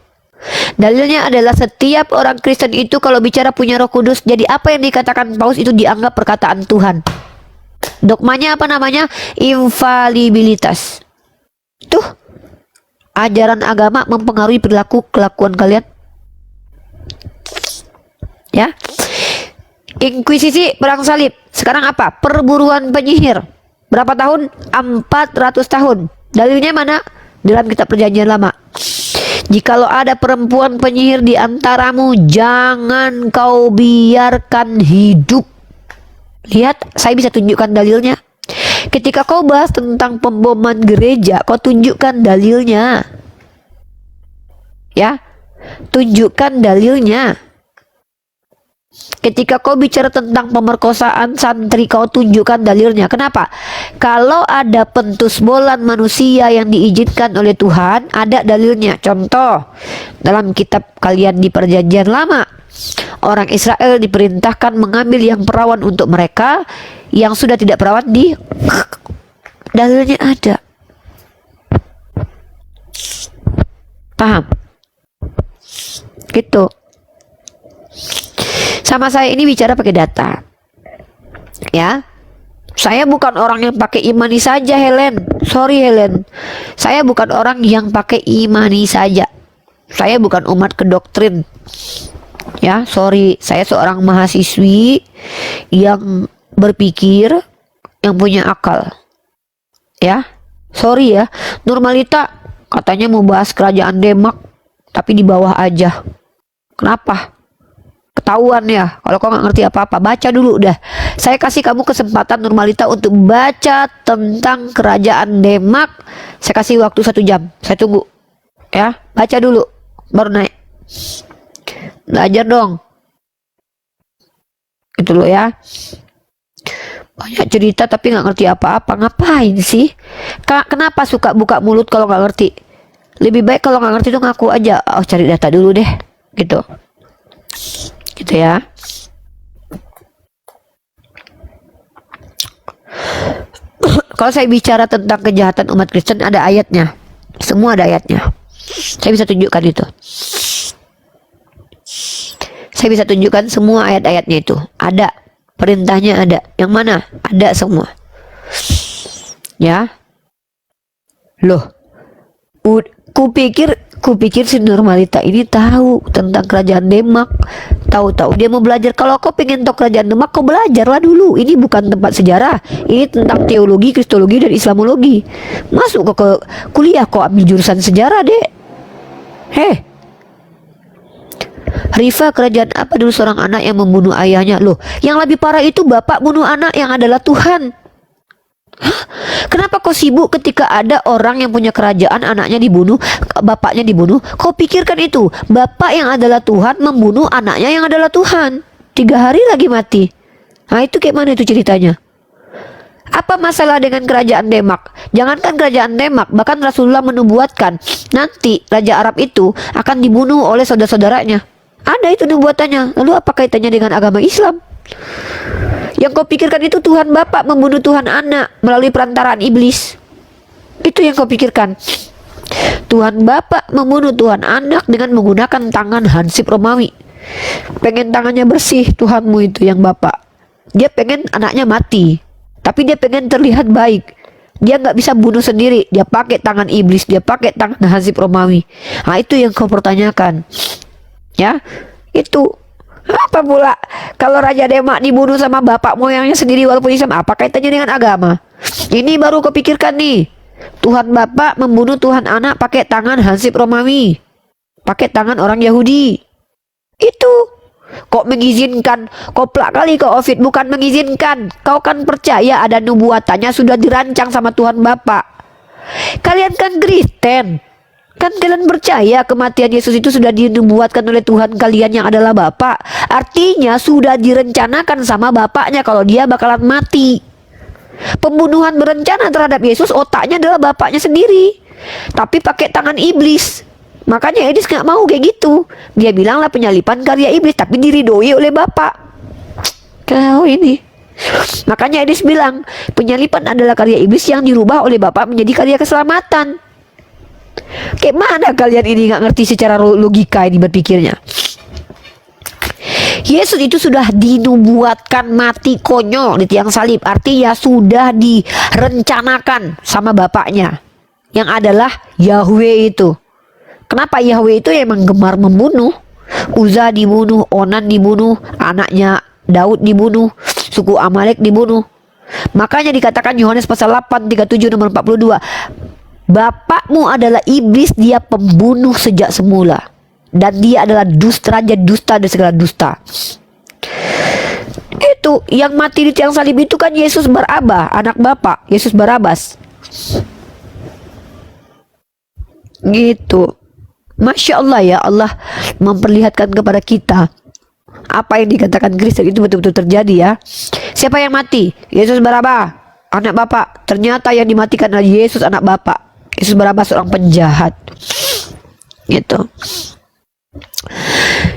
Dalilnya adalah setiap orang Kristen itu kalau bicara punya Roh Kudus, jadi apa yang dikatakan Paus itu dianggap perkataan Tuhan. Dogmanya apa namanya? Infalibilitas. Tuh, ajaran agama mempengaruhi perilaku kelakuan kalian. Ya. Inkuisisi, perang salib. Sekarang apa? Perburuan penyihir. Berapa tahun? 400 tahun. Dalilnya mana? Dalam kitab Perjanjian Lama. Jikalau ada perempuan penyihir di antaramu, jangan kau biarkan hidup. Lihat, saya bisa tunjukkan dalilnya. Ketika kau bahas tentang pemboman gereja, kau tunjukkan dalilnya. Ya, tunjukkan dalilnya. Ketika kau bicara tentang pemerkosaan santri, kau tunjukkan dalilnya. Kenapa? Kalau ada pentus bolan manusia yang diizinkan oleh Tuhan, ada dalilnya. Contoh, dalam kitab kalian di Perjanjian Lama, orang Israel diperintahkan mengambil yang perawan untuk mereka, yang sudah tidak perawan dalilnya ada. Paham? Gitu. Sama saya ini bicara pakai data. Ya. Saya bukan orang yang pakai imani saja, Helen. Sorry, Helen. Saya bukan orang yang pakai imani saja. Saya bukan umat kedoktrin. Ya, sorry. Saya seorang mahasiswi yang berpikir, yang punya akal. Ya. Sorry ya. Normalita katanya mau bahas kerajaan Demak, tapi di bawah aja. Kenapa? Ketahuan ya, kalau kau nggak ngerti apa-apa, baca dulu dah. Saya kasih kamu kesempatan Normalita untuk baca tentang kerajaan Demak. Saya kasih waktu 1 jam, saya tunggu. Ya, baca dulu, baru naik. Belajar dong. Gitu loh ya. Banyak cerita tapi nggak ngerti apa-apa. Ngapain sih? Kenapa suka buka mulut kalau nggak ngerti? Lebih baik kalau nggak ngerti tuh ngaku aja. Oh, cari data dulu deh. Gitu. Gitu ya. Kalau saya bicara tentang kejahatan umat Kristen, ada ayatnya. Semua ada ayatnya. Saya bisa tunjukkan itu. Saya bisa tunjukkan semua ayat-ayatnya itu. Ada. Perintahnya ada. Yang mana? Ada semua. Ya. Loh. Kupikir si Nurmalita ini tahu tentang kerajaan Demak. Tahu-tahu dia mau belajar. Kalau kau pengen tahu kerajaan Demak, kau belajarlah dulu. Ini bukan tempat sejarah. Ini tentang teologi, kristologi, dan islamologi. Masuk kau ke kuliah, kau ambil jurusan sejarah, dek. Heh. Rifa, kerajaan apa dulu seorang anak yang membunuh ayahnya? Loh, yang lebih parah itu bapak bunuh anak yang adalah Tuhan. Hah? Kenapa kau sibuk ketika ada orang yang punya kerajaan, anaknya dibunuh, bapaknya dibunuh? Kau pikirkan itu, bapak yang adalah Tuhan membunuh anaknya yang adalah Tuhan. 3 hari lagi mati. Nah itu kayak mana itu ceritanya? Apa masalah dengan kerajaan Demak? Jangankan kerajaan Demak, bahkan Rasulullah menubuatkan nanti Raja Arab itu akan dibunuh oleh saudara-saudaranya. Ada itu nubuatannya. Lalu apa kaitannya dengan agama Islam? Yang kau pikirkan itu Tuhan Bapak membunuh Tuhan Anak melalui perantaraan iblis. Itu yang kau pikirkan. Tuhan Bapak membunuh Tuhan Anak dengan menggunakan tangan hansip Romawi. Pengen tangannya bersih Tuhanmu itu yang Bapak. Dia pengen anaknya mati, tapi dia pengen terlihat baik. Dia nggak bisa bunuh sendiri. Dia pakai tangan iblis. Dia pakai tangan hansip Romawi. Nah itu yang kau pertanyakan. Ya, itu. Apa pula kalau Raja Demak dibunuh sama bapak moyangnya sendiri walaupun Islam, apa kaitannya dengan agama? Ini baru kepikirkan nih. Tuhan Bapak membunuh Tuhan Anak pakai tangan hansip Romawi, pakai tangan orang Yahudi. Itu kok mengizinkan? Koplak kali kau Ovid, bukan mengizinkan. Kau kan percaya ada nubuatannya sudah dirancang sama Tuhan Bapak. Kalian kan Kristen. Kan kalian percaya kematian Yesus itu sudah dinubuatkan oleh Tuhan kalian yang adalah Bapa. Artinya sudah direncanakan sama Bapaknya kalau dia bakalan mati. Pembunuhan berencana terhadap Yesus, otaknya adalah Bapaknya sendiri, tapi pakai tangan iblis. Makanya Edis gak mau kayak gitu. Dia bilanglah penyalipan karya iblis, tapi diridoi oleh Bapak. Kau ini. Makanya Edis bilang penyalipan adalah karya iblis yang dirubah oleh Bapak menjadi karya keselamatan. Kayak mana kalian ini nggak ngerti secara logika ini berpikirnya? Yesus itu sudah dinubuatkan mati konyol di tiang salib. Artinya sudah direncanakan sama bapaknya yang adalah Yahweh itu. Kenapa Yahweh itu emang gemar membunuh? Uza dibunuh, Onan dibunuh, anaknya Daud dibunuh, suku Amalek dibunuh. Makanya dikatakan Yohanes pasal 8 37 nomor 42, bapakmu adalah iblis, dia pembunuh sejak semula, dan dia adalah dusta, raja dusta dan segala dusta. Itu yang mati di tiang salib itu kan Yesus Baraba, anak bapak, Yesus Barabas. Gitu. Masya Allah ya, Allah memperlihatkan kepada kita apa yang dikatakan Kristen itu betul-betul terjadi ya. Siapa yang mati? Yesus Baraba, anak bapak. Ternyata yang dimatikan adalah Yesus anak bapak. Yesus Barabas seorang penjahat. Gitu.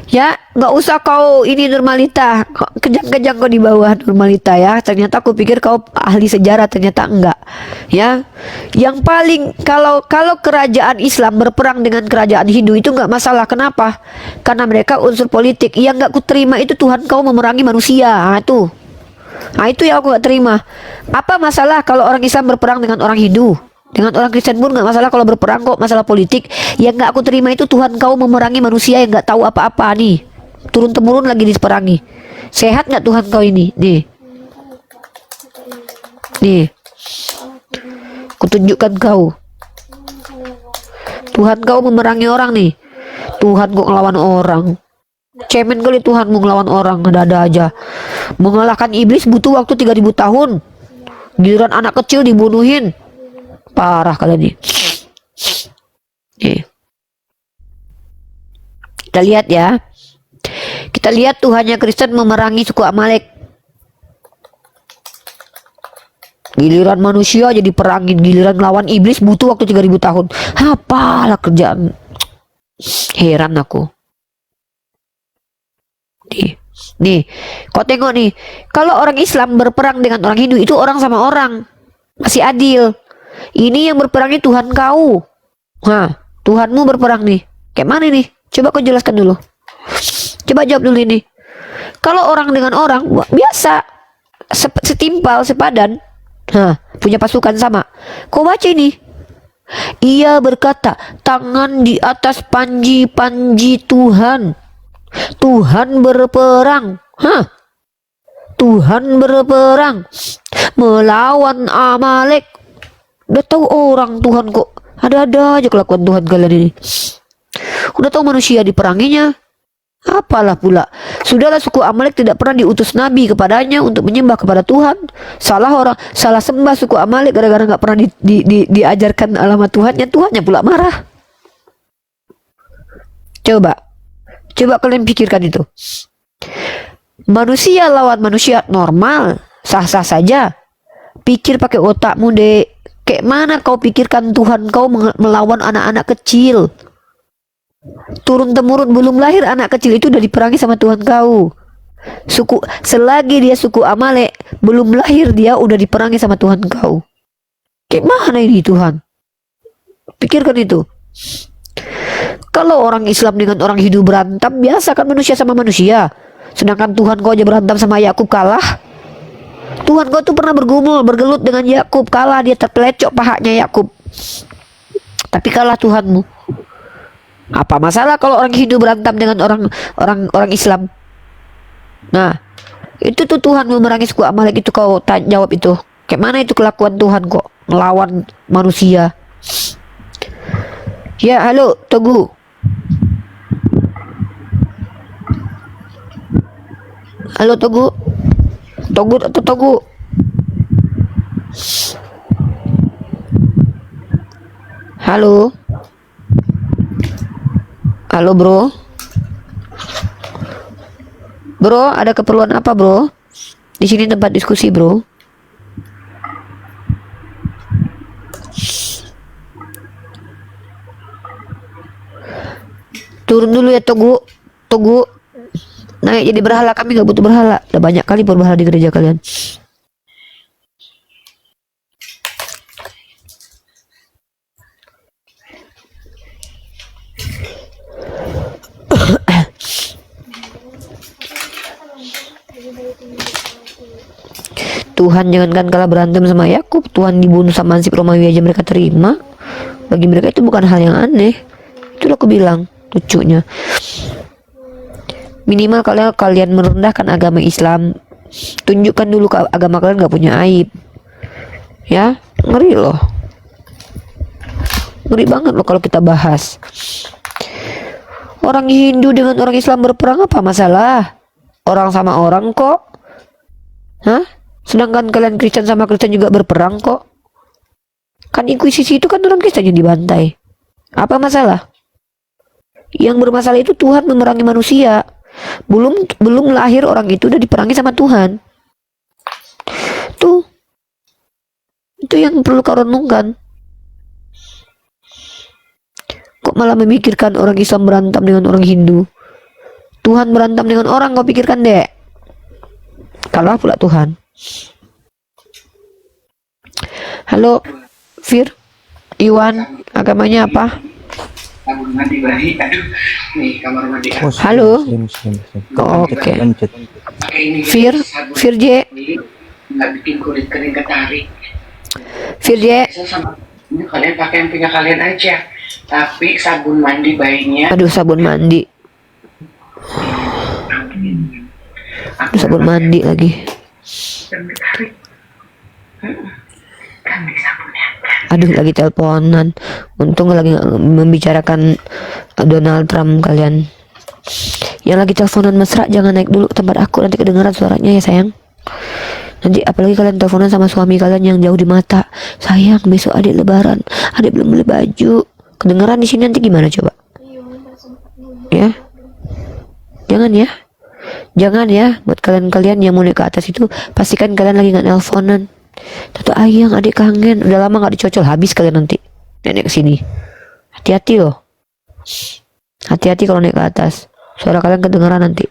Ya, nggak usah kau ini Nurmalita, kejang-kejang kau di bawah Nurmalita ya. Ternyata aku pikir kau ahli sejarah, ternyata enggak. Ya, yang paling kalau kerajaan Islam berperang dengan kerajaan Hindu itu nggak masalah. Kenapa? Karena mereka unsur politik. Yang nggak kuterima itu Tuhan kau memerangi manusia. Nah itu yang aku nggak terima. Apa masalah kalau orang Islam berperang dengan orang Hindu? Dengan orang Kristen pun nggak masalah kalau berperang kok, masalah politik. Yang nggak aku terima itu Tuhan kau memerangi manusia yang nggak tahu apa-apa nih, turun temurun lagi diperangi. Sehat nggak Tuhan kau ini? Nih, kutunjukkan kau. Tuhan kau memerangi orang nih. Tuhan kau ngelawan orang. Cemen kali Tuhanmu ngelawan orang, ada-ada aja. Mengalahkan iblis butuh waktu 3000 tahun. Giliran anak kecil dibunuhin. Parah kalian nih. Kita lihat ya. Kita lihat Tuhannya Kristen memerangi suku Amalek. Giliran manusia jadi perangin, giliran lawan iblis butuh waktu 3000 tahun. Apalah kerjaan. Heran aku. Nih, kau tengok nih. Kalau orang Islam berperang dengan orang Hindu itu orang sama orang, masih adil. Ini yang berperang itu Tuhan kau. Tuhanmu berperang nih. Kayak mana nih? Coba kau jelaskan dulu. Coba jawab dulu ini. Kalau orang dengan orang biasa, setimpal, sepadan, punya pasukan sama. Kau baca ini. Ia berkata, tangan di atas panji-panji Tuhan. Tuhan berperang. Tuhan berperang melawan Amalek. Udah tahu orang Tuhan kok ada-ada aja kelakuan Tuhan kalian ini. Udah tahu manusia diperanginya, apalah pula. Sudahlah, suku Amalek tidak pernah diutus nabi kepadanya untuk menyembah kepada Tuhan. Salah sembah suku Amalek gara-gara nggak pernah diajarkan alamat Tuhannya. Tuhannya pula marah. Coba kalian pikirkan itu. Manusia lawan manusia normal, sah-sah saja. Pikir pakai otakmu, Dek. Kayak mana kau pikirkan Tuhan kau melawan anak-anak kecil? Turun temurun belum lahir anak kecil itu udah diperangi sama Tuhan kau. Selagi dia suku Amalek, belum lahir dia udah diperangi sama Tuhan kau. Kayak mana ini Tuhan? Pikirkan itu. Kalau orang Islam dengan orang Hindu berantem, biasa kan manusia sama manusia. Sedangkan Tuhan kau aja berantem sama Yakub kalah. Tuhan kau tuh pernah bergelut dengan Yakub, kalah, dia terpelecok pahanya Yakub. Tapi kalah Tuhanmu. Apa masalah kalau orang Hindu berantem dengan orang Islam? Nah, itu tuh Tuhan memerangi suku Amalek itu, kau jawab itu. Kayak mana itu kelakuan Tuhan kok melawan manusia? Ya, halo, Togu. Halo, Togu. Togu. Halo. Halo, bro. Bro, ada keperluan apa, bro? Di sini tempat diskusi, bro. Turun dulu ya, Togu. Naik jadi berhala, kami nggak butuh berhala. Udah banyak kali berhala di gereja kalian. Tuhan jangankan kalah berantem sama Yakub, Tuhan dibunuh sama Ansip Romawi aja mereka terima. Bagi mereka itu bukan hal yang aneh. Itulah aku bilang lucunya. Minimal kalian merendahkan agama Islam, tunjukkan dulu agama kalian gak punya aib. Ya, ngeri loh. Ngeri banget loh kalau kita bahas. Orang Hindu dengan orang Islam berperang, apa masalah? Orang sama orang kok. Sedangkan kalian Kristen sama Kristen juga berperang kok. Kan Inkuisisi itu kan orang Kristen yang dibantai. Apa masalah? Yang bermasalah itu Tuhan memerangi manusia. Belum lahir orang itu udah diperangi sama Tuhan. Tuh. Itu yang perlu kau renungkan. Kok malah memikirkan orang Islam berantem dengan orang Hindu? Tuhan berantem dengan orang, kau pikirkan, Dek. Kalah pula Tuhan. Halo, Fir, Iwan, agamanya apa? Halo. Oh, oke. Fir J. Bikin kulit kering ketarik. Fir J. Ini kalian pakai yang punya kalian aja. Tapi sabun mandi bayinya. Aduh, sabun mandi. Aduh, sabun mandi lagi. Aduh, lagi teleponan. Untung lagi membicarakan Donald Trump kalian. Yang lagi teleponan mesra jangan naik dulu ke tempat aku, nanti kedengaran suaranya ya sayang. Nanti apalagi kalian teleponan sama suami kalian yang jauh di mata. Sayang, besok adik lebaran, adik belum beli baju. Kedengaran di sini nanti gimana coba? Ya, jangan ya. Jangan ya, buat kalian-kalian yang mau naik ke atas itu, pastikan kalian lagi nggak nelponan. Tentu ayang, adik kangen, udah lama nggak dicocol, habis kalian nanti naik ke sini. Hati-hati loh. Hati-hati kalau naik ke atas. Suara kalian kedengaran nanti.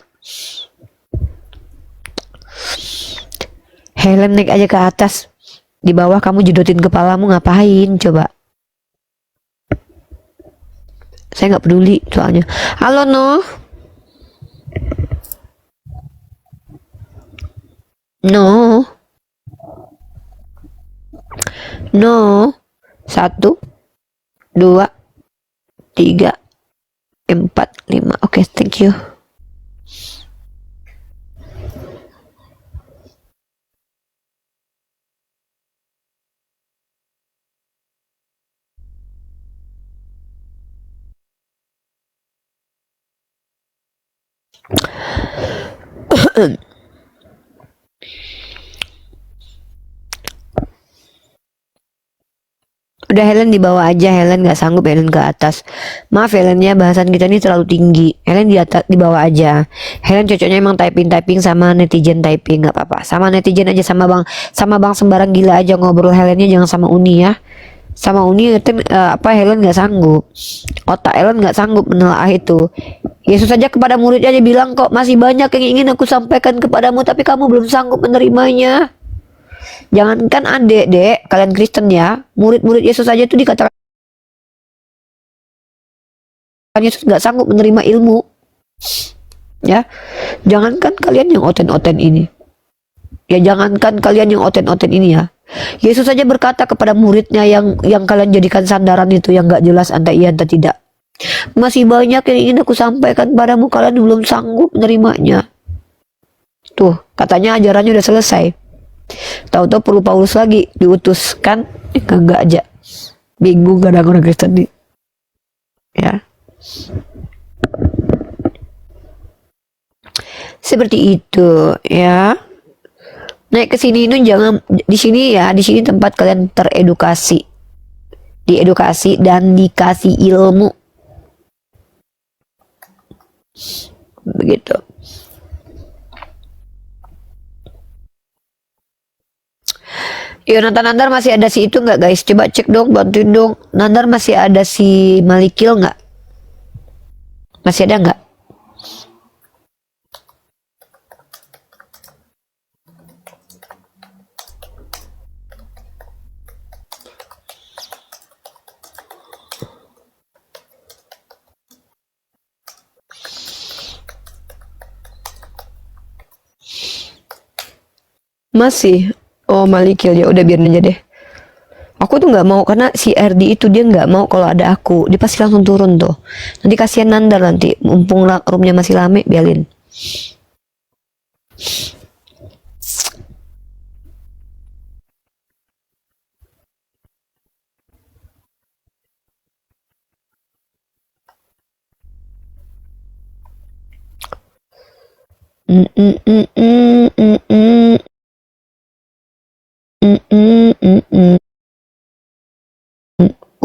Helm naik aja ke atas. Di bawah kamu jedotin kepalamu ngapain coba? Saya nggak peduli soalnya. Halo No. No. 1 2, 3, 4, 5. Oke, thank you. Udah Helen dibawa aja, Helen nggak sanggup Helen ke atas. Maaf Helennya, bahasan kita ini terlalu tinggi. Helen di atas dibawa aja. Helen cocoknya emang typing sama netizen typing, nggak apa-apa. Sama netizen aja, sama bang sembarang gila aja ngobrol. Helennya jangan sama Uni ya. Sama Uni Helen nggak sanggup. Otak Helen nggak sanggup menelaah itu. Yesus saja kepada muridnya aja bilang kok, masih banyak yang ingin aku sampaikan kepadamu tapi kamu belum sanggup menerimanya. Jangankan dek, kalian Kristen ya, murid-murid Yesus aja tuh dikatakan Yesus nggak sanggup menerima ilmu. Ya, jangankan kalian yang oten-oten ini. Ya, jangankan kalian yang oten-oten ini ya. Yesus saja berkata kepada muridnya yang kalian jadikan sandaran itu, yang nggak jelas antara iya atau tidak. Masih banyak yang ingin aku sampaikan padamu, kalian belum sanggup menerimanya. Tuh, katanya ajarannya udah selesai. Tahu-tahu perlu Paulus lagi diutuskan, enggak aja. Bingung kadang orang Kristen nih. Ya. Seperti itu, ya. Naik ke sini itu jangan di sini ya, di sini tempat kalian teredukasi. Diedukasi dan dikasih ilmu. Begitu. Yonatan Nandar masih ada si itu nggak guys? Coba cek dong, bantuin dong. Nandar masih ada si Malikil nggak? Masih ada nggak? Masih. Oh Malikil ya udah biarin aja deh. Aku tuh nggak mau karena si RD itu dia nggak mau kalau ada aku, dia pasti langsung turun tuh. Nanti kasihan Nandar nanti, mumpung roomnya masih rame, biarin.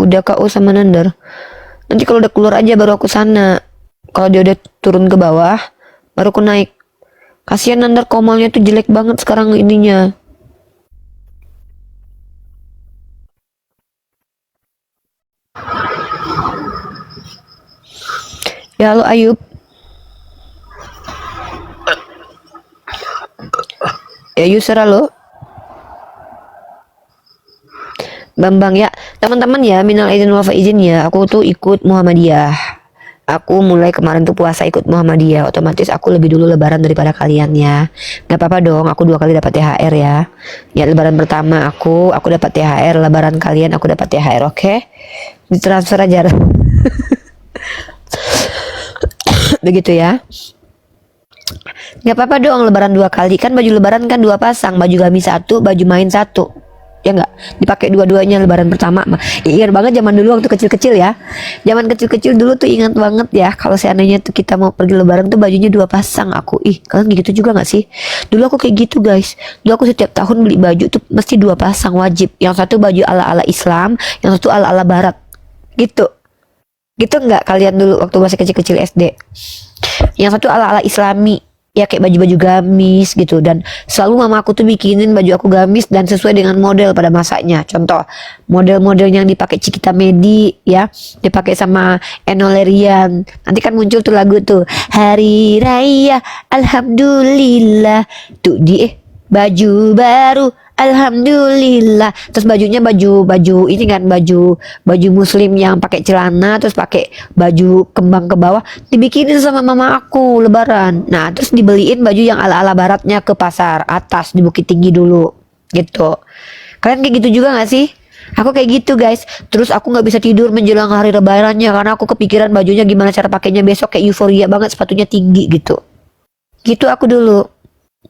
Udah KO sama Nandar. Nanti kalau udah keluar aja baru aku sana. Kalau dia udah turun ke bawah, baru aku naik. Kasihan Nandar, komalnya tuh jelek banget sekarang ininya. Ya halo Ayub. Ya Yusra lo. Bambang ya, teman-teman ya, minal aidin wal faizin ya. Aku tuh ikut Muhammadiyah. Aku mulai kemarin tuh puasa ikut Muhammadiyah. Otomatis aku lebih dulu lebaran daripada kalian ya. Gak apa-apa dong, aku 2 kali dapat THR ya. Ya lebaran pertama aku dapat THR, lebaran kalian aku dapat THR, oke? Ditransfer aja. Begitu ya. Gak apa-apa dong lebaran 2 kali. Kan baju lebaran kan 2 pasang, baju gamis 1, baju main 1. Ya nggak, dipakai dua-duanya lebaran pertama mah. Ingat banget zaman dulu waktu kecil-kecil ya. Zaman kecil-kecil dulu tuh ingat banget ya, kalau seandainya tuh kita mau pergi lebaran tuh bajunya 2 pasang. Aku kalian gitu juga nggak sih? Dulu aku kayak gitu guys. Dulu aku setiap tahun beli baju tuh mesti 2 pasang wajib. Yang satu baju ala-ala Islam, yang satu ala-ala Barat. Gitu. Gitu nggak kalian dulu waktu masih kecil-kecil SD? Yang satu ala-ala Islami. Ya kayak baju-baju gamis gitu, dan selalu mama aku tuh bikinin baju aku gamis dan sesuai dengan model pada masanya. Contoh model-model yang dipakai Cikita Medi ya, dipakai sama Eno Lerian. Nanti kan muncul tuh lagu tuh Hari Raya Alhamdulillah tuh baju baru Alhamdulillah. Terus bajunya baju ini kan baju muslim yang pakai celana, terus pakai baju kembang ke bawah, dibikinin sama mama aku lebaran. Nah terus dibeliin baju yang ala-ala baratnya ke pasar atas di Bukit Tinggi dulu gitu. Kalian kayak gitu juga gak sih? Aku kayak gitu guys. Terus aku nggak bisa tidur menjelang hari lebarannya karena aku kepikiran bajunya gimana cara pakainya besok, kayak euforia banget, sepatunya tinggi gitu. Gitu aku dulu.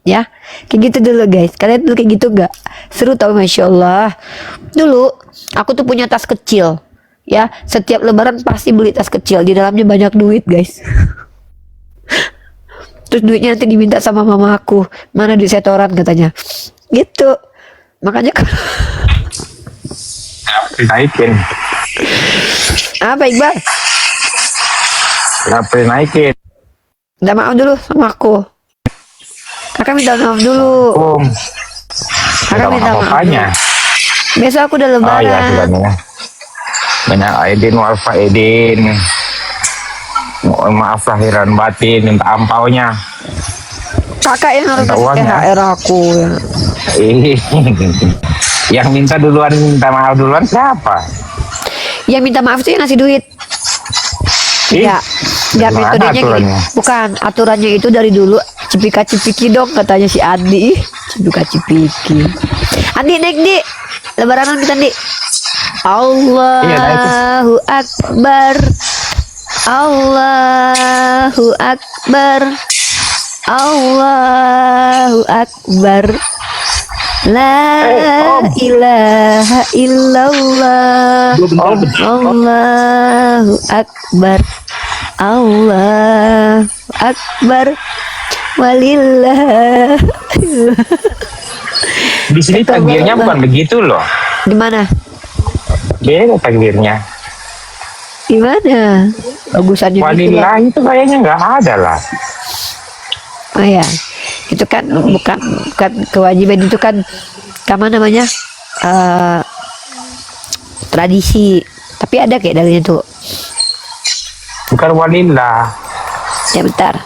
Ya, kayak gitu dulu guys. Kalian dulu kayak gitu gak? Seru tau, Masya Allah. Dulu aku tuh punya tas kecil. Ya, setiap lebaran pasti beli tas kecil. Di dalamnya banyak duit guys. Terus duitnya nanti diminta sama mama aku. Mana duit setoran katanya. Gitu. Makanya Naikin. apa Iqbal? Kenapa naikin? Minta maaf dulu sama aku. Kakak minta maaf dulu. Kakak minta maaf dulu. Besok aku udah lebaran. Oh ya sudah nih. Banyak aidin wal faidin. Mohon maaf lahiran batin, minta ampaunya. Kakak yang harus Minta kasih uangnya. THR aku ya. Yang minta duluan, minta maaf duluan siapa? Yang minta maaf tuh yang ngasih duit. Ih, Ya, nggak gimana metodenya gini. aturannya? Bukan, aturannya itu dari dulu cipika-cipiki dong katanya si Andi. Cipika-cipiki. Andi naik di. Lebaranan kita Andi. Allahu Akbar. Allahu Akbar. Allahu Akbar. La ilaha illallah. Allahu Akbar. Allahu Akbar. Walillah. Di sini takbirnya bukan begitu loh. Gimana? Beda takbirnya. Gimana? Bagusannya gitu lah. Walillah itu kayaknya nggak ada lah. Oh ya, itu kan bukan kewajiban, itu kan apa namanya, tradisi. Tapi ada kayak dalilnya tuh. Bukan walillah. Ya bentar.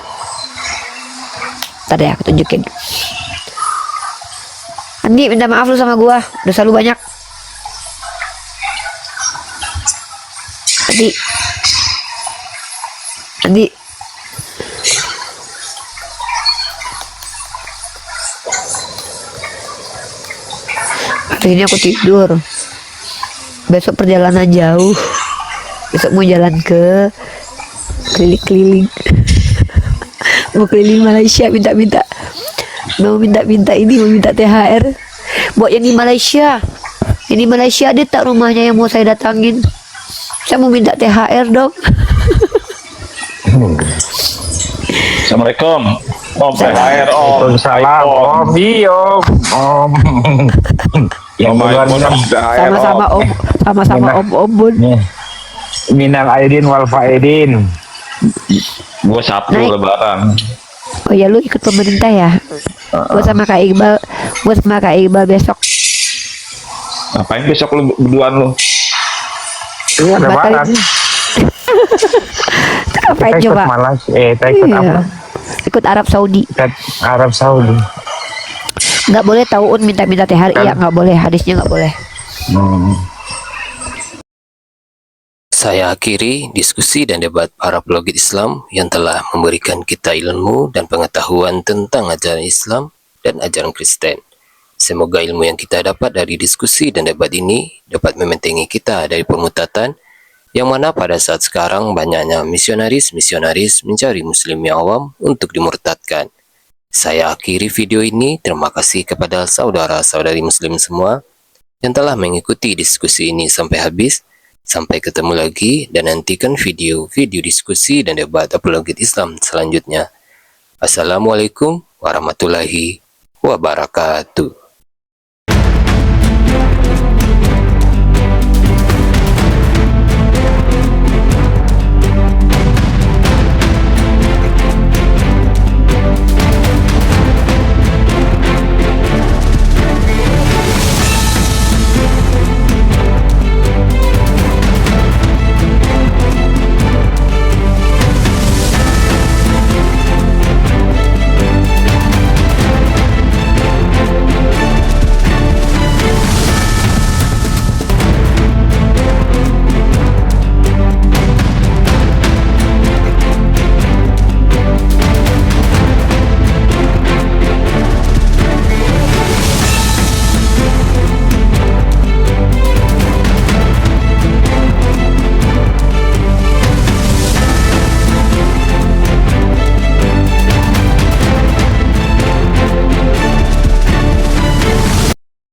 Bentar ya, aku tunjukin. Andi, minta maaf lu sama gua, dosa lu banyak. Andi. Hari ini aku tidur. Besok perjalanan jauh. Besok mau jalan ke keliling-keliling. Mau keliling Malaysia, minta-minta. Mau minta-minta ini, mau minta THR. Buat yang di Malaysia. Yang di Malaysia ada tak rumahnya yang mau saya datangin? Saya mau minta THR dong. Assalamualaikum. Om THR Om. Waalaikumsalam. Om, iyo. Om. Yang duluan Sama-sama Om, sama-sama Om Bun. nih. Minal aidin wal faidin. Gua Sabtu Naik. lebaran. Oh ya, lu ikut pemerintah ya? Gua sama Kak Iqbal, besok. Ngapain besok lu berduaan lu? Iya, lebaran. Batalin. Ngapain Kita ikut coba? Malaysia. Kita ikut Iya. apa? Ikut Arab Saudi. Kita Arab Saudi. Nggak boleh tahu minta-minta THR. Iya, nggak boleh, hadisnya nggak boleh. Saya akhiri diskusi dan debat para pelogit Islam yang telah memberikan kita ilmu dan pengetahuan tentang ajaran Islam dan ajaran Kristen. Semoga ilmu yang kita dapat dari diskusi dan debat ini dapat membentengi kita dari permutatan, yang mana pada saat sekarang banyaknya misionaris-misionaris mencari muslim yang awam untuk dimurtadkan. Saya akhiri video ini. Terima kasih kepada saudara-saudari muslim semua yang telah mengikuti diskusi ini sampai habis. Sampai ketemu lagi dan nantikan video-video diskusi dan debat apologet Islam selanjutnya. Assalamualaikum warahmatullahi wabarakatuh.